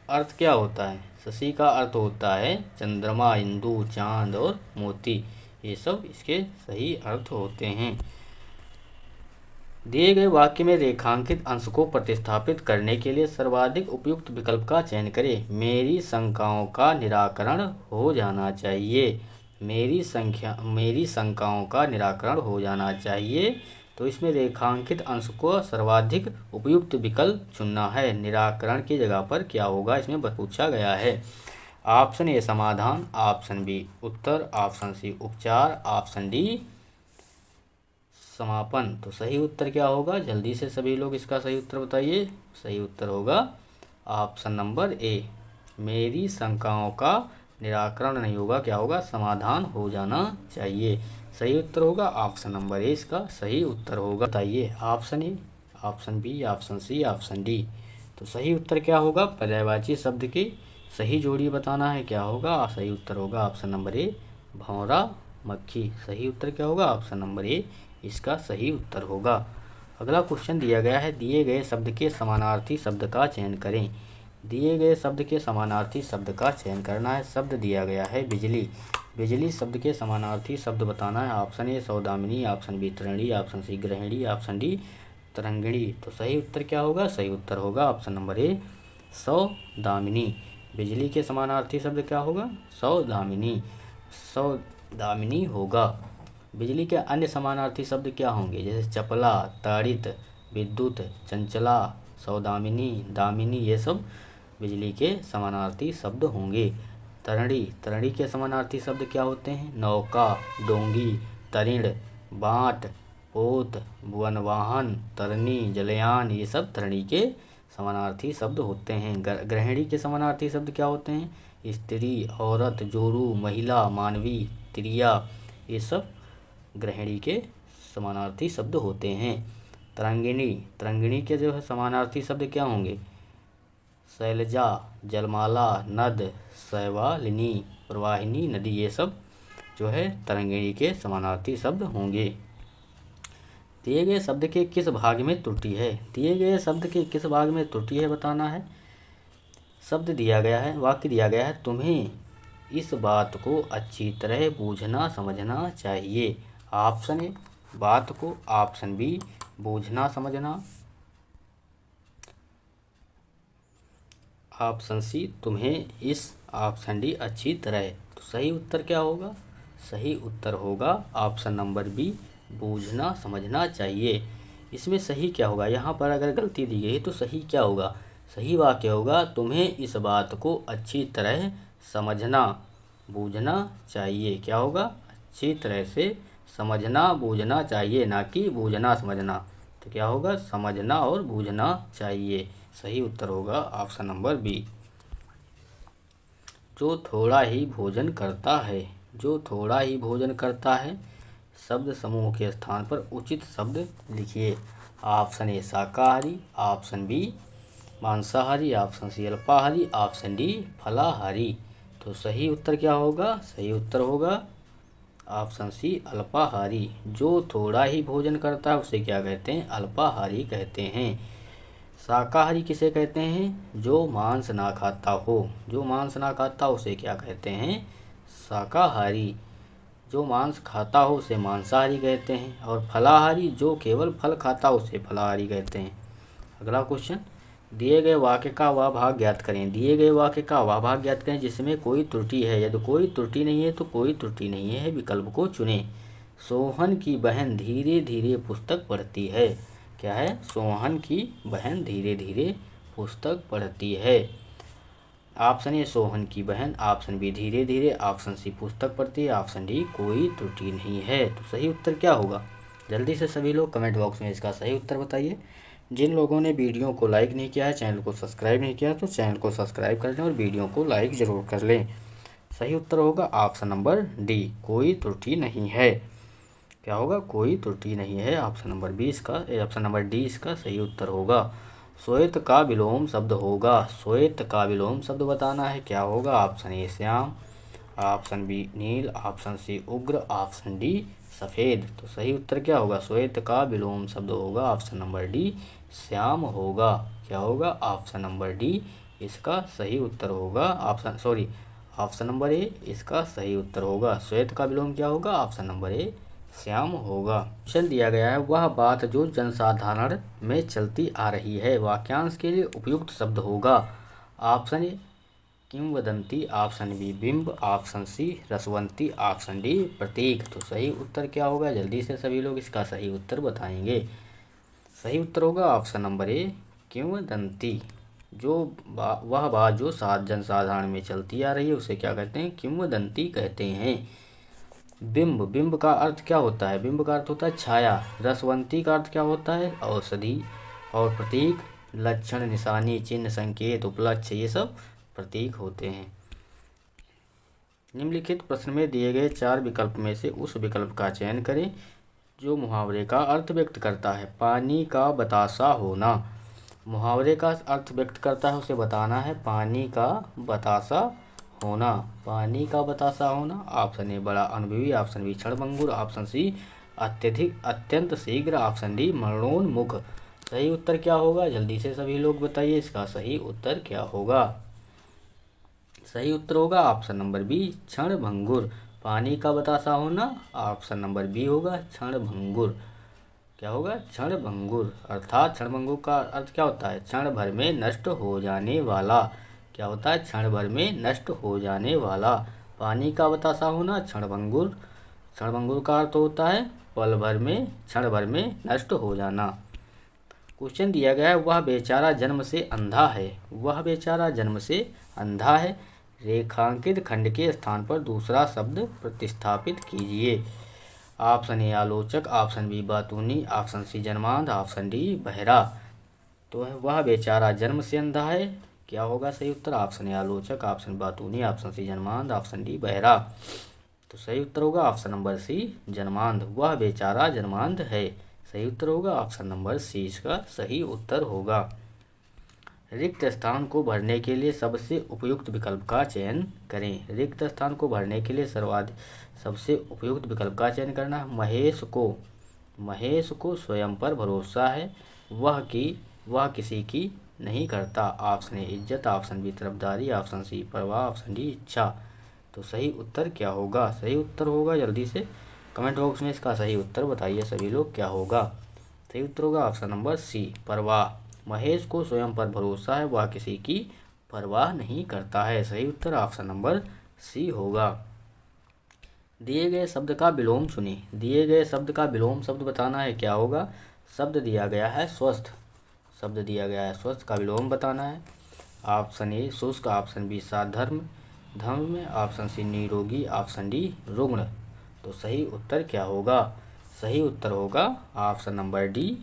अर्थ क्या होता है? शशि का अर्थ होता है चंद्रमा, इंदु, चांद और मोती। ये सब इसके सही अर्थ होते हैं। दिए गए वाक्य में रेखांकित अंश को प्रतिस्थापित करने के लिए सर्वाधिक उपयुक्त विकल्प का चयन करें। मेरी शंकाओं का निराकरण हो जाना चाहिए। मेरी शंकाओं का निराकरण हो जाना चाहिए। तो इसमें रेखांकित अंश को सर्वाधिक उपयुक्त विकल्प चुनना है। निराकरण की जगह पर क्या होगा इसमें पूछा गया है। ऑप्शन ए समाधान, ऑप्शन बी उत्तर, ऑप्शन सी उपचार, ऑप्शन डी समापन। तो सही उत्तर क्या होगा, जल्दी से सभी लोग इसका सही उत्तर बताइए। सही उत्तर होगा ऑप्शन नंबर ए। मेरी शंकाओं का निराकरण नहीं होगा, क्या होगा, समाधान हो जाना चाहिए। सही उत्तर होगा ऑप्शन नंबर ए, इसका सही उत्तर होगा। बताइए option A, option B, option C, option D. तो सही उत्तर क्या होगा, पर्यायवाची शब्द की सही जोड़ी बताना है। क्या होगा, सही उत्तर होगा ऑप्शन नंबर ए, भौरा मक्खी। सही उत्तर क्या होगा, ऑप्शन नंबर ए इसका सही उत्तर होगा। अगला क्वेश्चन दिया गया है, दिए गए शब्द के समानार्थी शब्द का चयन करें। दिए गए शब्द के समानार्थी शब्द का चयन करना है। शब्द दिया गया है बिजली। बिजली शब्द के समानार्थी शब्द बताना है। ऑप्शन ए सौदामिनी, ऑप्शन बी तरणी, ऑप्शन सी ग्रहिणी, ऑप्शन डी तरंगिणी। तो सही उत्तर क्या होगा, सही उत्तर होगा ऑप्शन नंबर ए सौदामिनी। बिजली के समानार्थी शब्द क्या होगा, सौदामिनी। सौदामिनी होगा। बिजली के अन्य समानार्थी शब्द क्या होंगे, जैसे चपला, ताड़ित, विद्युत, चंचला, सौदामिनी, दामिनी, ये सब बिजली के समानार्थी शब्द होंगे। तरणी, तरणी के समानार्थी शब्द क्या होते हैं, नौका, डोंगी, तरिण, बाट, पोत, वनवाहन, तरनी, जलयान, ये सब तरणी के समानार्थी शब्द होते हैं। गृहिणी के समानार्थी शब्द क्या होते हैं, स्त्री, औरत, जोरू, महिला, मानवी, त्रिया, ये सब गृहिणी के समानार्थी शब्द होते हैं। तरंगिणी, तरंगिणी के जो है समानार्थी शब्द क्या होंगे, शैलजा, जलमाला, नद, शैवालिनी, प्रवाहिनी, नदी, ये सब जो है तरंगिणी के समानार्थी शब्द होंगे। दिए गए शब्द के किस भाग में त्रुटि है। दिए गए शब्द के किस भाग में त्रुटि है बताना है। शब्द दिया गया है, वाक्य दिया गया है, तुम्हें इस बात को अच्छी तरह बूझना समझना चाहिए। ऑप्शन ए बात को, ऑप्शन बी बूझना समझना, ऑप्शन सी तुम्हें इस, ऑप्शन डी अच्छी तरह। तो सही उत्तर क्या होगा, सही उत्तर होगा ऑप्शन नंबर बी बूझना समझना चाहिए। इसमें सही क्या होगा, यहाँ पर अगर गलती दी गई तो सही क्या होगा, सही वाक्य होगा तुम्हें इस बात को अच्छी तरह समझना बूझना चाहिए। क्या होगा, अच्छी तरह से समझना बूझना चाहिए, ना कि बूझना समझना। तो क्या होगा, समझना और बूझना चाहिए। सही उत्तर होगा ऑप्शन नंबर बी। जो थोड़ा ही भोजन करता है, जो थोड़ा ही भोजन करता है, शब्द समूह के स्थान पर उचित शब्द लिखिए। ऑप्शन ए शाकाहारी, ऑप्शन बी मांसाहारी, ऑप्शन सी अल्पाहारी, ऑप्शन डी फलाहारी। तो सही उत्तर क्या होगा, सही उत्तर होगा ऑप्शन सी अल्पाहारी। जो थोड़ा ही भोजन करता है उसे क्या कहते हैं, अल्पाहारी कहते हैं। शाकाहारी किसे कहते हैं, जो मांस ना खाता हो, जो मांस ना खाता उसे क्या कहते हैं, शाकाहारी। जो मांस खाता हो उसे मांसाहारी कहते हैं। और फलाहारी जो केवल फल खाता हो उसे फलाहारी कहते हैं। अगला क्वेश्चन, दिए गए वाक्य का वह भाग ज्ञात करें। दिए गए वाक्य का वह भाग ज्ञात करें जिसमें कोई त्रुटि है। यदि कोई त्रुटि नहीं है तो कोई त्रुटि नहीं है विकल्प को चुनें। सोहन की बहन धीरे धीरे पुस्तक पढ़ती है। क्या है, सोहन की बहन धीरे धीरे पुस्तक पढ़ती है। ऑप्शन ए सोहन की बहन, ऑप्शन बी धीरे धीरे, ऑप्शन सी पुस्तक पढ़ती है, ऑप्शन डी कोई त्रुटि नहीं है। तो सही उत्तर क्या होगा, जल्दी से सभी लोग कमेंट बॉक्स में इसका सही उत्तर बताइए। जिन लोगों ने वीडियो को लाइक नहीं किया है, चैनल को सब्सक्राइब नहीं किया, तो चैनल को सब्सक्राइब कर लें और वीडियो को लाइक ज़रूर कर लें। सही उत्तर होगा ऑप्शन नंबर डी, कोई त्रुटि नहीं है। क्या होगा, कोई त्रुटि नहीं है। ऑप्शन नंबर बी इसका, ऑप्शन नंबर डी इसका सही उत्तर होगा। श्वेत का विलोम शब्द होगा। श्वेत का विलोम शब्द बताना है। क्या होगा, ऑप्शन ए श्याम, ऑप्शन बी नील, ऑप्शन सी उग्र, ऑप्शन डी सफ़ेद। तो सही उत्तर क्या होगा, श्वेत का विलोम शब्द होगा ऑप्शन नंबर डी श्याम होगा। क्या होगा, ऑप्शन नंबर डी इसका सही उत्तर होगा। ऑप्शन नंबर ए इसका सही उत्तर होगा। श्वेत का विलोम क्या होगा, ऑप्शन नंबर ए श्याम होगा। क्वेश्चन दिया गया है, वह बात जो जनसाधारण में चलती आ रही है। वाक्यांश के लिए उपयुक्त शब्द होगा। ऑप्शन ए किंवदंती, ऑप्शन बी बिंब, ऑप्शन सी रसवंती, ऑप्शन डी प्रतीक। तो सही उत्तर क्या होगा, जल्दी से सभी लोग इसका सही उत्तर बताएंगे। सही उत्तर होगा ऑप्शन नंबर ए किंवदंती। जो वह बात जो जनसाधारण में चलती आ रही है उसे क्या कहते हैं, किंवदंती कहते हैं। बिंब, बिंब का अर्थ क्या होता है, बिंब का अर्थ होता है छाया। रसवंती का अर्थ क्या होता है, औषधि। और प्रतीक लक्षण, निशानी, चिन्ह, संकेत, उपलक्ष्य, ये सब प्रतीक होते हैं। निम्नलिखित प्रश्न में दिए गए 4 विकल्प में से उस विकल्प का चयन करें जो मुहावरे का अर्थ व्यक्त करता है। पानी का बतासा होना, मुहावरे का अर्थ व्यक्त करता है, उसे बताना है। पानी का बतासा होना, पानी का बतासा होना। ऑप्शन ए बड़ा अनुभवी, ऑप्शन बी क्षणभंगुर, ऑप्शन सी अत्यंत शीघ्र, ऑप्शन डी मरणोन्मुख। सही उत्तर क्या होगा, जल्दी से सभी लोग बताइए इसका सही उत्तर क्या होगा। सही उत्तर होगा ऑप्शन नंबर बी क्षणभंगुर। पानी का बतासा होना ऑप्शन नंबर बी होगा क्षणभंगुर। क्या होगा, क्षणभंगुर। अर्थात क्षणभंगुर का अर्थ क्या होता है, क्षण भर में नष्ट हो जाने वाला। क्या होता है, क्षण भर में नष्ट हो जाने वाला। पानी का बतासा होना क्षणभंगुर, क्षणभंगुर का अर्थ होता है पल भर में, क्षण भर में नष्ट हो जाना। क्वेश्चन दिया गया है, वह बेचारा जन्म से अंधा है। वह बेचारा जन्म से अंधा है। रेखांकित खंड के स्थान पर दूसरा शब्द प्रतिस्थापित कीजिए। ऑप्शन ए आलोचक, ऑप्शन बी बातूनी, ऑप्शन सी जन्मांध, ऑप्शन डी बहरा। तो वह बेचारा जन्म से अंधा है, क्या होगा सही उत्तर, ऑप्शन ए आलोचक, ऑप्शन बातूनी, ऑप्शन सी जन्मांध, ऑप्शन डी बहरा। तो सही उत्तर होगा ऑप्शन नंबर सी जन्मांध। वह बेचारा जन्मांध है, सही उत्तर होगा ऑप्शन नंबर सी इसका सही उत्तर होगा। रिक्त स्थान को भरने के लिए सबसे उपयुक्त विकल्प का चयन करें। रिक्त स्थान को भरने के लिए सबसे उपयुक्त विकल्प का चयन करना है। महेश को स्वयं पर भरोसा है। वह किसी की नहीं करता। ऑप्शन ए इज्जत, ऑप्शन बी तरफदारी, ऑप्शन सी परवाह, ऑप्शन डी इच्छा। तो सही उत्तर क्या होगा, सही उत्तर होगा, जल्दी से कमेंट बॉक्स में इसका सही उत्तर बताइए सभी लोग क्या होगा। सही उत्तर होगा ऑप्शन नंबर सी परवाह। महेश को स्वयं पर भरोसा है, वह किसी की परवाह नहीं करता है। सही उत्तर ऑप्शन नंबर सी होगा। दिए गए शब्द का विलोम चुनिए। दिए गए शब्द का विलोम शब्द बताना है, क्या होगा। शब्द दिया गया है स्वस्थ, शब्द दिया गया है स्वस्थ का विलोम बताना है। ऑप्शन ए शुष्क, ऑप्शन बी साधर्म धर्म, ऑप्शन सी निरोगी, ऑप्शन डी रुग्ण। तो सही उत्तर क्या होगा, सही उत्तर होगा ऑप्शन नंबर डी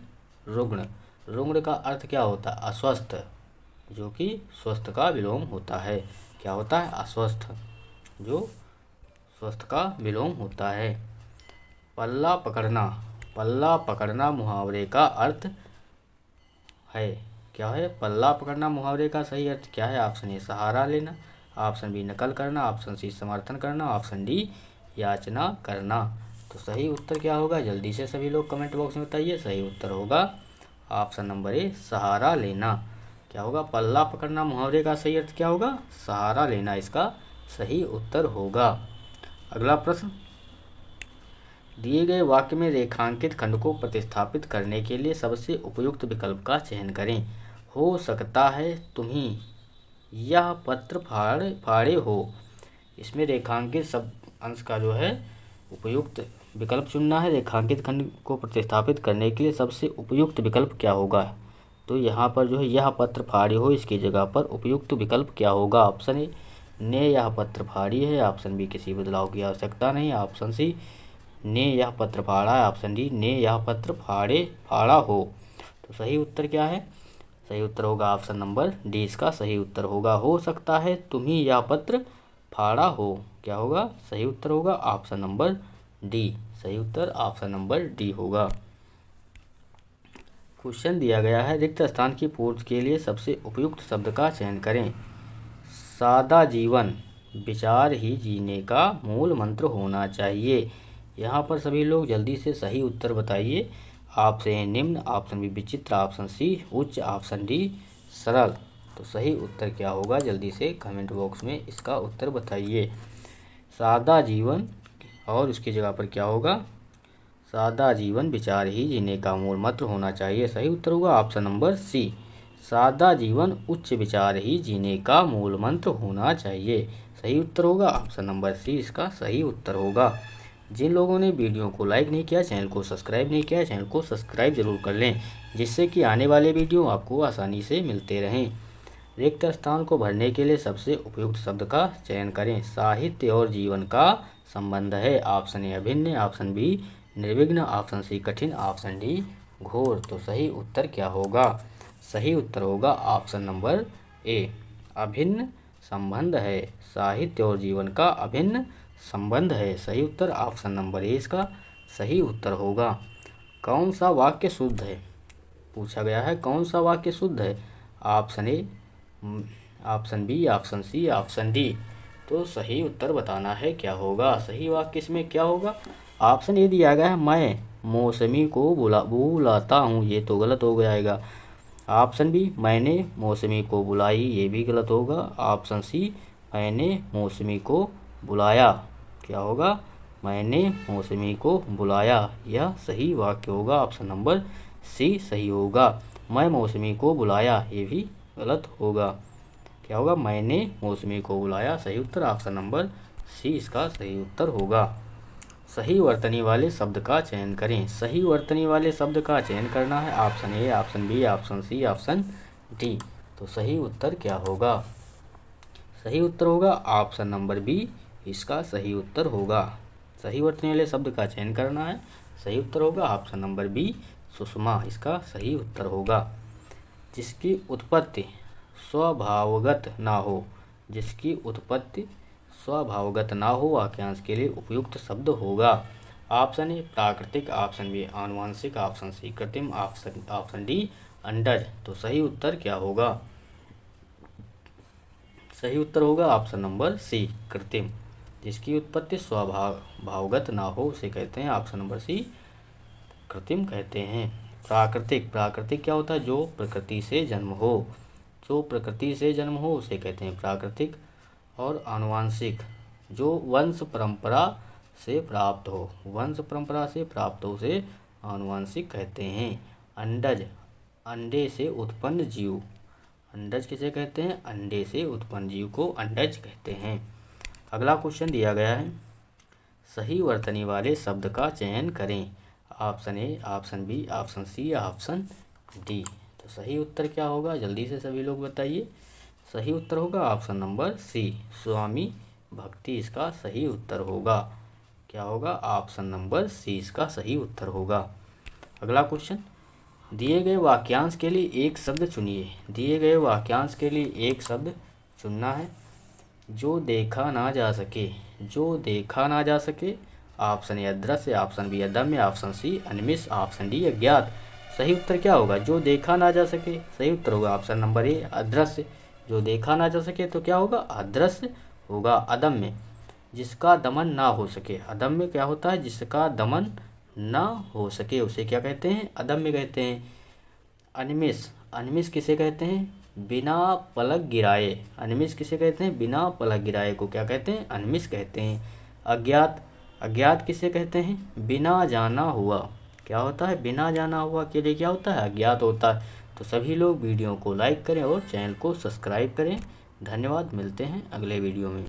रुग्ण। रुग्ण का अर्थ क्या होता है, अस्वस्थ, जो कि स्वस्थ का विलोम होता है। क्या होता है, अस्वस्थ, जो स्वस्थ का विलोम होता है। पल्ला पकड़ना मुहावरे का अर्थ है। क्या है, पल्ला पकड़ना मुहावरे का सही अर्थ क्या है। ऑप्शन ए सहारा लेना, ऑप्शन बी नकल करना, ऑप्शन सी समर्थन करना, ऑप्शन डी याचना करना। तो सही उत्तर क्या होगा, जल्दी से सभी लोग कमेंट बॉक्स में बताइए। सही उत्तर होगा ऑप्शन नंबर ए सहारा लेना। क्या होगा, पल्ला पकड़ना मुहावरे का सही अर्थ क्या होगा, सहारा लेना इसका सही उत्तर होगा। अगला प्रश्न, दिए गए वाक्य में रेखांकित खंड को प्रतिस्थापित करने के लिए सबसे उपयुक्त विकल्प का चयन करें। हो सकता है तुम्ही यह पत्र फाड़े हो। इसमें रेखांकित शब्द अंश का जो है उपयुक्त विकल्प चुनना है। रेखांकित खंड को प्रतिस्थापित करने के लिए सबसे उपयुक्त विकल्प क्या होगा। तो यहाँ पर जो है यह पत्र फाड़ी हो, इसकी जगह पर उपयुक्त विकल्प क्या होगा। ऑप्शन ए ने यह पत्र फाड़ी है, ऑप्शन बी किसी बदलाव की आवश्यकता नहीं, ऑप्शन सी ने यह पत्र फाड़ा है, ऑप्शन डी ने यह पत्र फाड़ा हो। तो सही उत्तर क्या है, सही उत्तर होगा ऑप्शन नंबर डी इसका सही उत्तर होगा। हो सकता है तुम्ही यह पत्र फाड़ा हो, क्या होगा, सही उत्तर होगा ऑप्शन नंबर डी। सही उत्तर ऑप्शन नंबर डी होगा। क्वेश्चन दिया गया है, रिक्त स्थान की पूर्ति के लिए सबसे उपयुक्त शब्द का चयन करें। सादा जीवन विचार ही जीने का मूल मंत्र होना चाहिए। यहाँ पर सभी लोग जल्दी से सही उत्तर बताइए। ऑप्शन ए निम्न, ऑप्शन बी विचित्र, ऑप्शन सी उच्च, ऑप्शन डी सरल। तो सही उत्तर क्या होगा, जल्दी से कमेंट बॉक्स में इसका उत्तर बताइए। सादा जीवन और उसकी जगह पर क्या होगा, सादा जीवन विचार ही जीने का मूल मंत्र होना चाहिए। सही उत्तर होगा ऑप्शन नंबर सी। सादा जीवन उच्च विचार ही जीने का मूल मंत्र होना चाहिए। सही उत्तर होगा ऑप्शन नंबर सी, इसका सही उत्तर होगा। जिन लोगों ने वीडियो को लाइक नहीं किया, चैनल को सब्सक्राइब नहीं किया, चैनल को सब्सक्राइब जरूर कर लें, जिससे कि आने वाले वीडियो आपको आसानी से मिलते रहें। रिक्त स्थान को भरने के लिए सबसे उपयुक्त शब्द का चयन करें। साहित्य और जीवन का संबंध है। ऑप्शन ए अभिन्न, ऑप्शन बी निर्विघ्न, ऑप्शन सी कठिन, ऑप्शन डी घोर। तो सही उत्तर क्या होगा? सही उत्तर होगा ऑप्शन नंबर ए, अभिन्न संबंध है। साहित्य और जीवन का अभिन्न संबंध है। सही उत्तर ऑप्शन नंबर ए, इसका सही उत्तर होगा। कौन सा वाक्य शुद्ध है? पूछा गया है कौन सा वाक्य शुद्ध है। Option A, option B, option C, option D. तो सही उत्तर बताना है क्या होगा। सही वाक्य इसमें क्या होगा? ऑप्शन ए दिया गया है, मैं मौसमी को बुलाता हूँ, ये तो गलत हो जाएगा। ऑप्शन बी, मैंने मौसमी को बुलाई, ये भी गलत होगा। ऑप्शन सी, मैंने मौसमी को बुलाया, क्या होगा? मैंने मौसमी को बुलाया, यह सही वाक्य होगा। ऑप्शन नंबर सी सही होगा। मैं मौसमी को बुलाया, ये भी गलत होगा। क्या होगा? मैंने मौसमी को बुलाया। सही उत्तर ऑप्शन नंबर सी, इसका सही उत्तर होगा। सही वर्तनी वाले शब्द का चयन करें। सही वर्तनी वाले शब्द का चयन करना है। Option A, option B, option C, option D. तो सही उत्तर क्या होगा? सही उत्तर होगा ऑप्शन नंबर बी, इसका सही उत्तर होगा। सही वर्तनी वाले शब्द का चयन करना है। सही उत्तर होगा ऑप्शन नंबर बी, सुषमा, इसका सही उत्तर होगा। जिसकी उत्पत्ति स्वभावगत ना हो, जिसकी उत्पत्ति स्वभावगत ना हो, वाक्यांश के लिए उपयुक्त शब्द होगा। ऑप्शन ए प्राकृतिक, ऑप्शन बी आनुवंशिक, ऑप्शन सी कृत्रिम, ऑप्शन डी अंडज। तो सही उत्तर क्या होगा? सही उत्तर होगा ऑप्शन नंबर सी, कृत्रिम। जिसकी उत्पत्ति स्वभावगत ना हो उसे कहते हैं ऑप्शन नंबर सी, कृत्रिम कहते हैं। प्राकृतिक, प्राकृतिक क्या होता है? जो प्रकृति से जन्म हो, जो प्रकृति से जन्म हो उसे कहते हैं प्राकृतिक। और आनुवांशिक, जो वंश परंपरा से प्राप्त हो, वंश परंपरा से प्राप्त हो उसे आनुवांशिक कहते हैं। अंडज, अंडे से उत्पन्न जीव, अंडज किसे कहते हैं? अंडे से उत्पन्न जीव को अंडज कहते हैं। अगला क्वेश्चन दिया गया है, सही वर्तनी वाले शब्द का चयन करें। Option A, option B, option C, option D. तो सही उत्तर क्या होगा? जल्दी से सभी लोग बताइए। सही उत्तर होगा ऑप्शन नंबर सी, स्वामी भक्ति, इसका सही उत्तर होगा। क्या होगा? ऑप्शन नंबर सी, इसका सही उत्तर होगा। अगला क्वेश्चन, दिए गए वाक्यांश के लिए एक शब्द चुनिए। दिए गए वाक्यांश के लिए एक शब्द चुनना है। जो देखा ना जा सके, जो देखा ना जा सके। ऑप्शन ए अदृश्य, ऑप्शन बी अदम्य, ऑप्शन सी अनिमिष, ऑप्शन डी अज्ञात। सही उत्तर क्या होगा? जो देखा ना जा सके, सही उत्तर होगा ऑप्शन नंबर ए अदृश्य। जो देखा ना जा सके तो क्या होगा? अदृश्य होगा। अदम्य, जिसका दमन ना हो सके। अदम्य क्या होता है? जिसका दमन ना हो सके उसे क्या कहते हैं? अदम्य कहते हैं। अनिमिष, अनिमिष किसे कहते हैं? बिना पलक गिराए। अनिमिष किसे कहते हैं? बिना पलक गिराए को क्या कहते हैं? अनिमिष कहते हैं। अज्ञात, अज्ञात किसे कहते हैं? बिना जाना हुआ। क्या होता है? बिना जाना हुआ के लिए क्या होता है? अज्ञात होता है। तो सभी लोग वीडियो को लाइक करें और चैनल को सब्सक्राइब करें। धन्यवाद, मिलते हैं अगले वीडियो में।